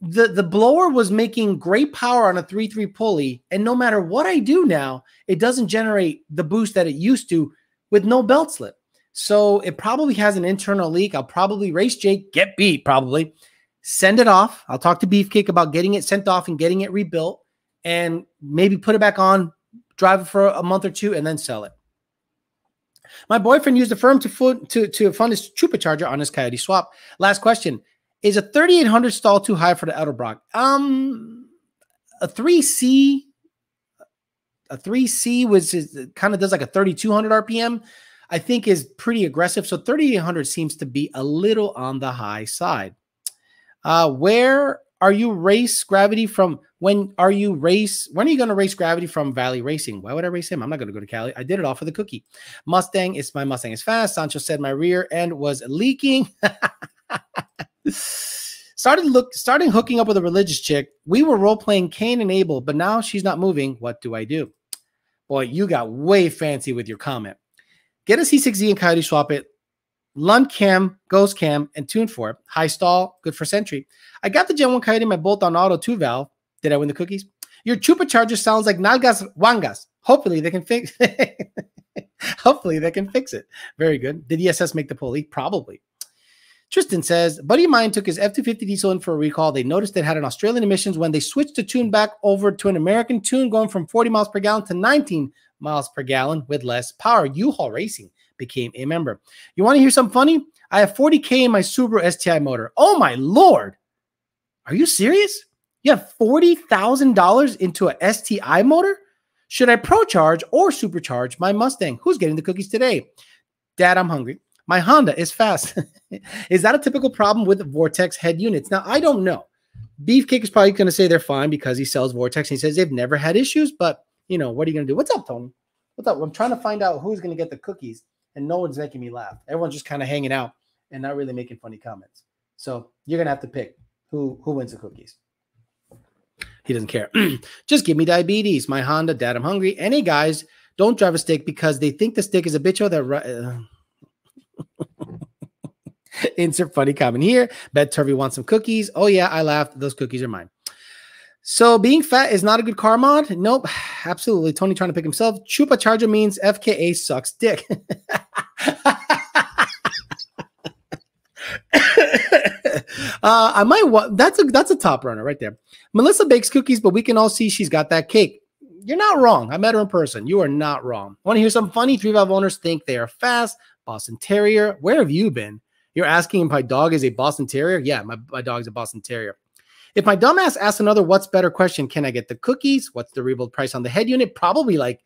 The blower was making great power on a 3.3 pulley, and no matter what I do now, it doesn't generate the boost that it used to with no belt slip. So it probably has an internal leak. I'll probably race Jake, get beat probably, send it off. I'll talk to Beefcake about getting it sent off and getting it rebuilt, and maybe put it back on, drive it for a month or two, and then sell it. My boyfriend used the firm to fund his Chupa-Charger on his Coyote swap. Last question. Is a 3800 stall too high for the Edelbrock? A 3C was kind of does like a 3200 RPM, I think is pretty aggressive. So 3800 seems to be a little on the high side. Where are you race gravity from? When are you going to race gravity from Valley Racing? Why would I race him? I'm not going to go to Cali. I did it all for the cookie. My Mustang is fast. Sancho said my rear end was leaking. Starting hooking up with a religious chick. We were role-playing Cain and Abel, but now she's not moving. What do I do? Boy, you got way fancy with your comment. Get a C6Z and Coyote swap it. Lund cam, ghost cam, and tune for it. High stall, good for Sentry. I got the Gen 1 Coyote in my bolt-on auto 2 valve. Did I win the cookies? Your Chupa-Charger sounds like Nalgas Wangas. Hopefully they can fix Hopefully they can fix it. Very good. Did ESS make the pulley? Probably. Tristan says, buddy of mine took his F-250 diesel in for a recall. They noticed it had an Australian emissions when they switched the tune back over to an American tune, going from 40 miles per gallon to 19 miles per gallon with less power. U-Haul Racing became a member. You want to hear something funny? I have 40K in my Subaru STI motor. Oh, my Lord. Are you serious? You have $40,000 into a STI motor? Should I pro-charge or supercharge my Mustang? Who's getting the cookies today? Dad, I'm hungry. My Honda is fast. Is that a typical problem with Vortex head units? Now, I don't know. Beefcake is probably going to say they're fine because he sells Vortex. And he says they've never had issues, but, you know, what are you going to do? What's up, Tony? What's up? I'm trying to find out who's going to get the cookies, and no one's making me laugh. Everyone's just kind of hanging out and not really making funny comments. So you're going to have to pick who wins the cookies. He doesn't care. Just give me diabetes. My Honda, Dad, I'm hungry. Any guys don't drive a stick because they think the stick is a bitcho that... Insert funny comment here. Bet Turvy wants some cookies. Oh, yeah, I laughed. Those cookies are mine. So being fat is not a good car mod? Nope. Absolutely. Tony trying to pick himself. Chupa-Charger means FKA sucks dick. I might that's a top runner right there. Melissa bakes cookies, but we can all see she's got that cake. You're not wrong. I met her in person. You are not wrong. Want to hear something funny? 3-valve owners think they are fast. Boston Terrier. Where have you been? You're asking if my dog is a Boston Terrier? Yeah, my dog is a Boston Terrier. If my dumbass asks another what's better question, can I get the cookies? What's the rebuild price on the head unit? Probably like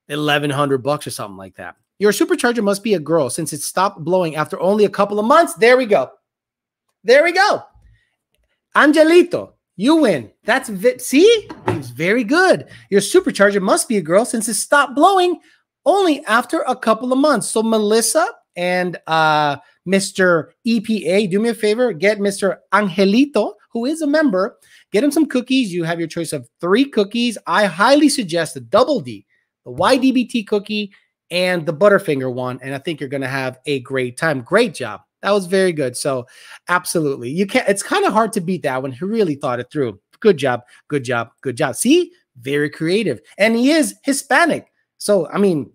$1,100 or something like that. Your supercharger must be a girl since it stopped blowing after only a couple of months. There we go. There we go. Angelito, you win. That's see? He's very good. Your supercharger must be a girl since it stopped blowing only after a couple of months. So Melissa and Mr. EPA, do me a favor, get Mr. Angelito, who is a member, get him some cookies. You have your choice of 3 cookies. I highly suggest the Double D, the YDBT cookie, and the Butterfinger one. And I think you're going to have a great time. Great job. That was very good. So absolutely. You can't, it's kind of hard to beat that one. He really thought it through. Good job. Good job. Good job. See, very creative. And he is Hispanic. So, I mean,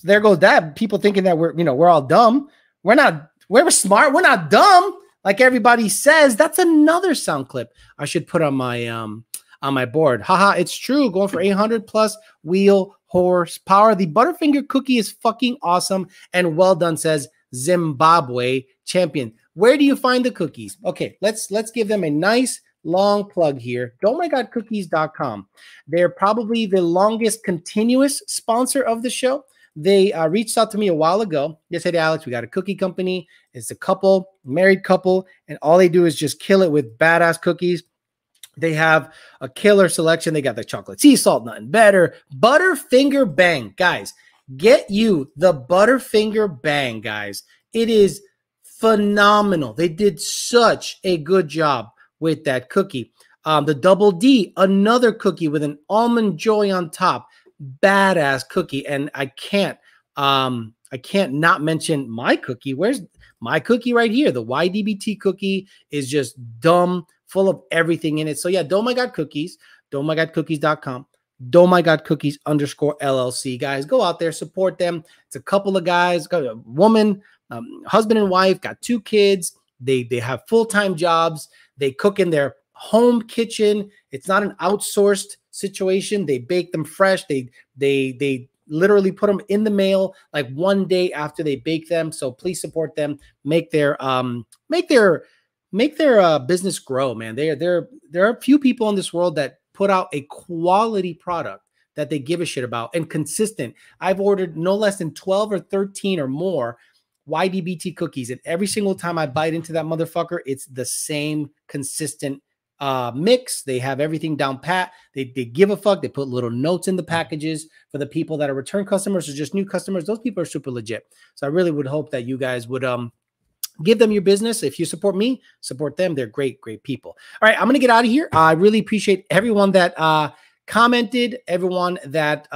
there goes that. People thinking that we're all dumb. We're smart. We're not dumb. Like everybody says. That's another sound clip I should put on my board. Haha, it's true. Going for 800 plus wheel horsepower. The Butterfinger cookie is fucking awesome and well done, says Zimbabwe champion. Where do you find the cookies? Okay, let's give them a nice long plug here. DohMyGodCookies.com. They're probably the longest continuous sponsor of the show. They reached out to me a while ago. They said, Alex, we got a cookie company. It's a couple, married couple, and all they do is just kill it with badass cookies. They have a killer selection. They got the chocolate sea salt, nothing better. Butterfinger Bang. Guys, Get you the Butterfinger Bang, guys. It is phenomenal. They did such a good job with that cookie. The Double D, another cookie with an almond joy on top. Badass cookie. And I can't not mention my cookie. Where's my cookie? Right here. The YDBT cookie is just dumb, full of everything in it. So yeah, Doh My God Cookies, dohmygodcookies.com. DohMyGodCookies_LLC. Guys, go out there, support them. It's a couple of guys, got a woman, husband and wife, got 2 kids. They have full-time jobs. They cook in their home kitchen. It's not an outsourced situation. They bake them fresh. They literally put them in the mail like one day after they bake them. So please support them. Make their business grow, man. There are a few people in this world that put out a quality product that they give a shit about and consistent. I've ordered no less than 12 or 13 or more YDBT cookies, and every single time I bite into that motherfucker, it's the same consistent mix. They have everything down pat. They give a fuck. They put little notes in the packages for the people that are return customers or just new customers. Those people are super legit. So I really would hope that you guys would give them your business. If you support me, support them. They're great, great people. All right, I'm going to get out of here. I really appreciate everyone that commented, everyone that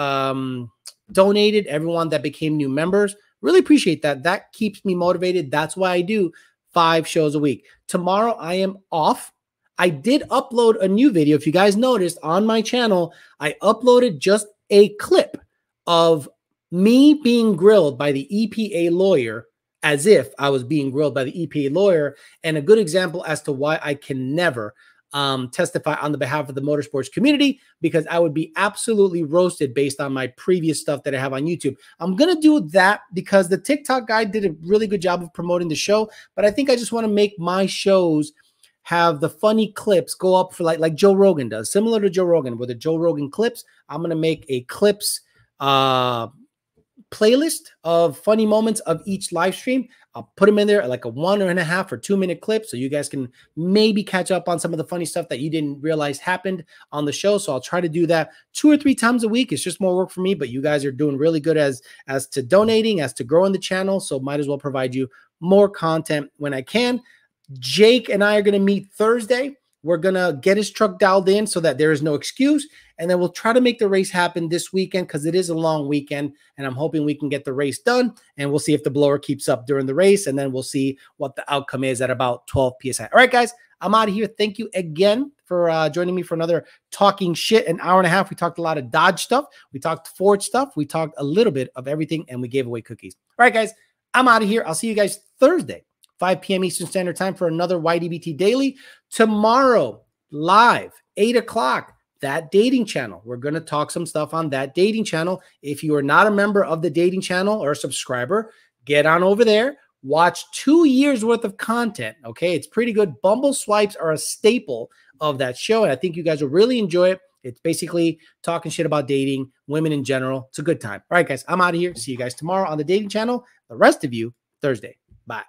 donated, everyone that became new members. Really appreciate that. That keeps me motivated. That's why I do 5 shows a week. Tomorrow, I am off. I did upload a new video. If you guys noticed on my channel, I uploaded just a clip of me being grilled by the EPA lawyer, as if I was being grilled by the EPA lawyer, and a good example as to why I can never testify on the behalf of the motorsports community, because I would be absolutely roasted based on my previous stuff that I have on YouTube. I'm going to do that because the TikTok guy did a really good job of promoting the show, but I think I just want to make my shows have the funny clips go up for like Joe Rogan does, similar to Joe Rogan, with the Joe Rogan clips. I'm going to make a clips playlist of funny moments of each live stream. I'll put them in there like a 1.5 or 2 minute clip, so you guys can maybe catch up on some of the funny stuff that you didn't realize happened on the show. So I'll try to do that 2 or 3 times a week. It's just more work for me, but you guys are doing really good as to donating, as to growing the channel. So might as well provide you more content when I can. Jake and I are going to meet Thursday. We're going to get his truck dialed in so that there is no excuse. And then we'll try to make the race happen this weekend because it is a long weekend. And I'm hoping we can get the race done. And we'll see if the blower keeps up during the race. And then we'll see what the outcome is at about 12 PSI. All right, guys, I'm out of here. Thank you again for joining me for another Talking Shit, an hour and a half. We talked a lot of Dodge stuff. We talked Ford stuff. We talked a little bit of everything. And we gave away cookies. All right, guys, I'm out of here. I'll see you guys Thursday, 5 p.m. Eastern Standard Time for another YDBT Daily. Tomorrow, live, 8 o'clock, That Dating Channel. We're going to talk some stuff on That Dating Channel. If you are not a member of the Dating Channel or a subscriber, get on over there. Watch 2 years worth of content. Okay, it's pretty good. Bumble swipes are a staple of that show, and I think you guys will really enjoy it. It's basically talking shit about dating, women in general. It's a good time. All right, guys, I'm out of here. See you guys tomorrow on the Dating Channel. The rest of you, Thursday. Bye.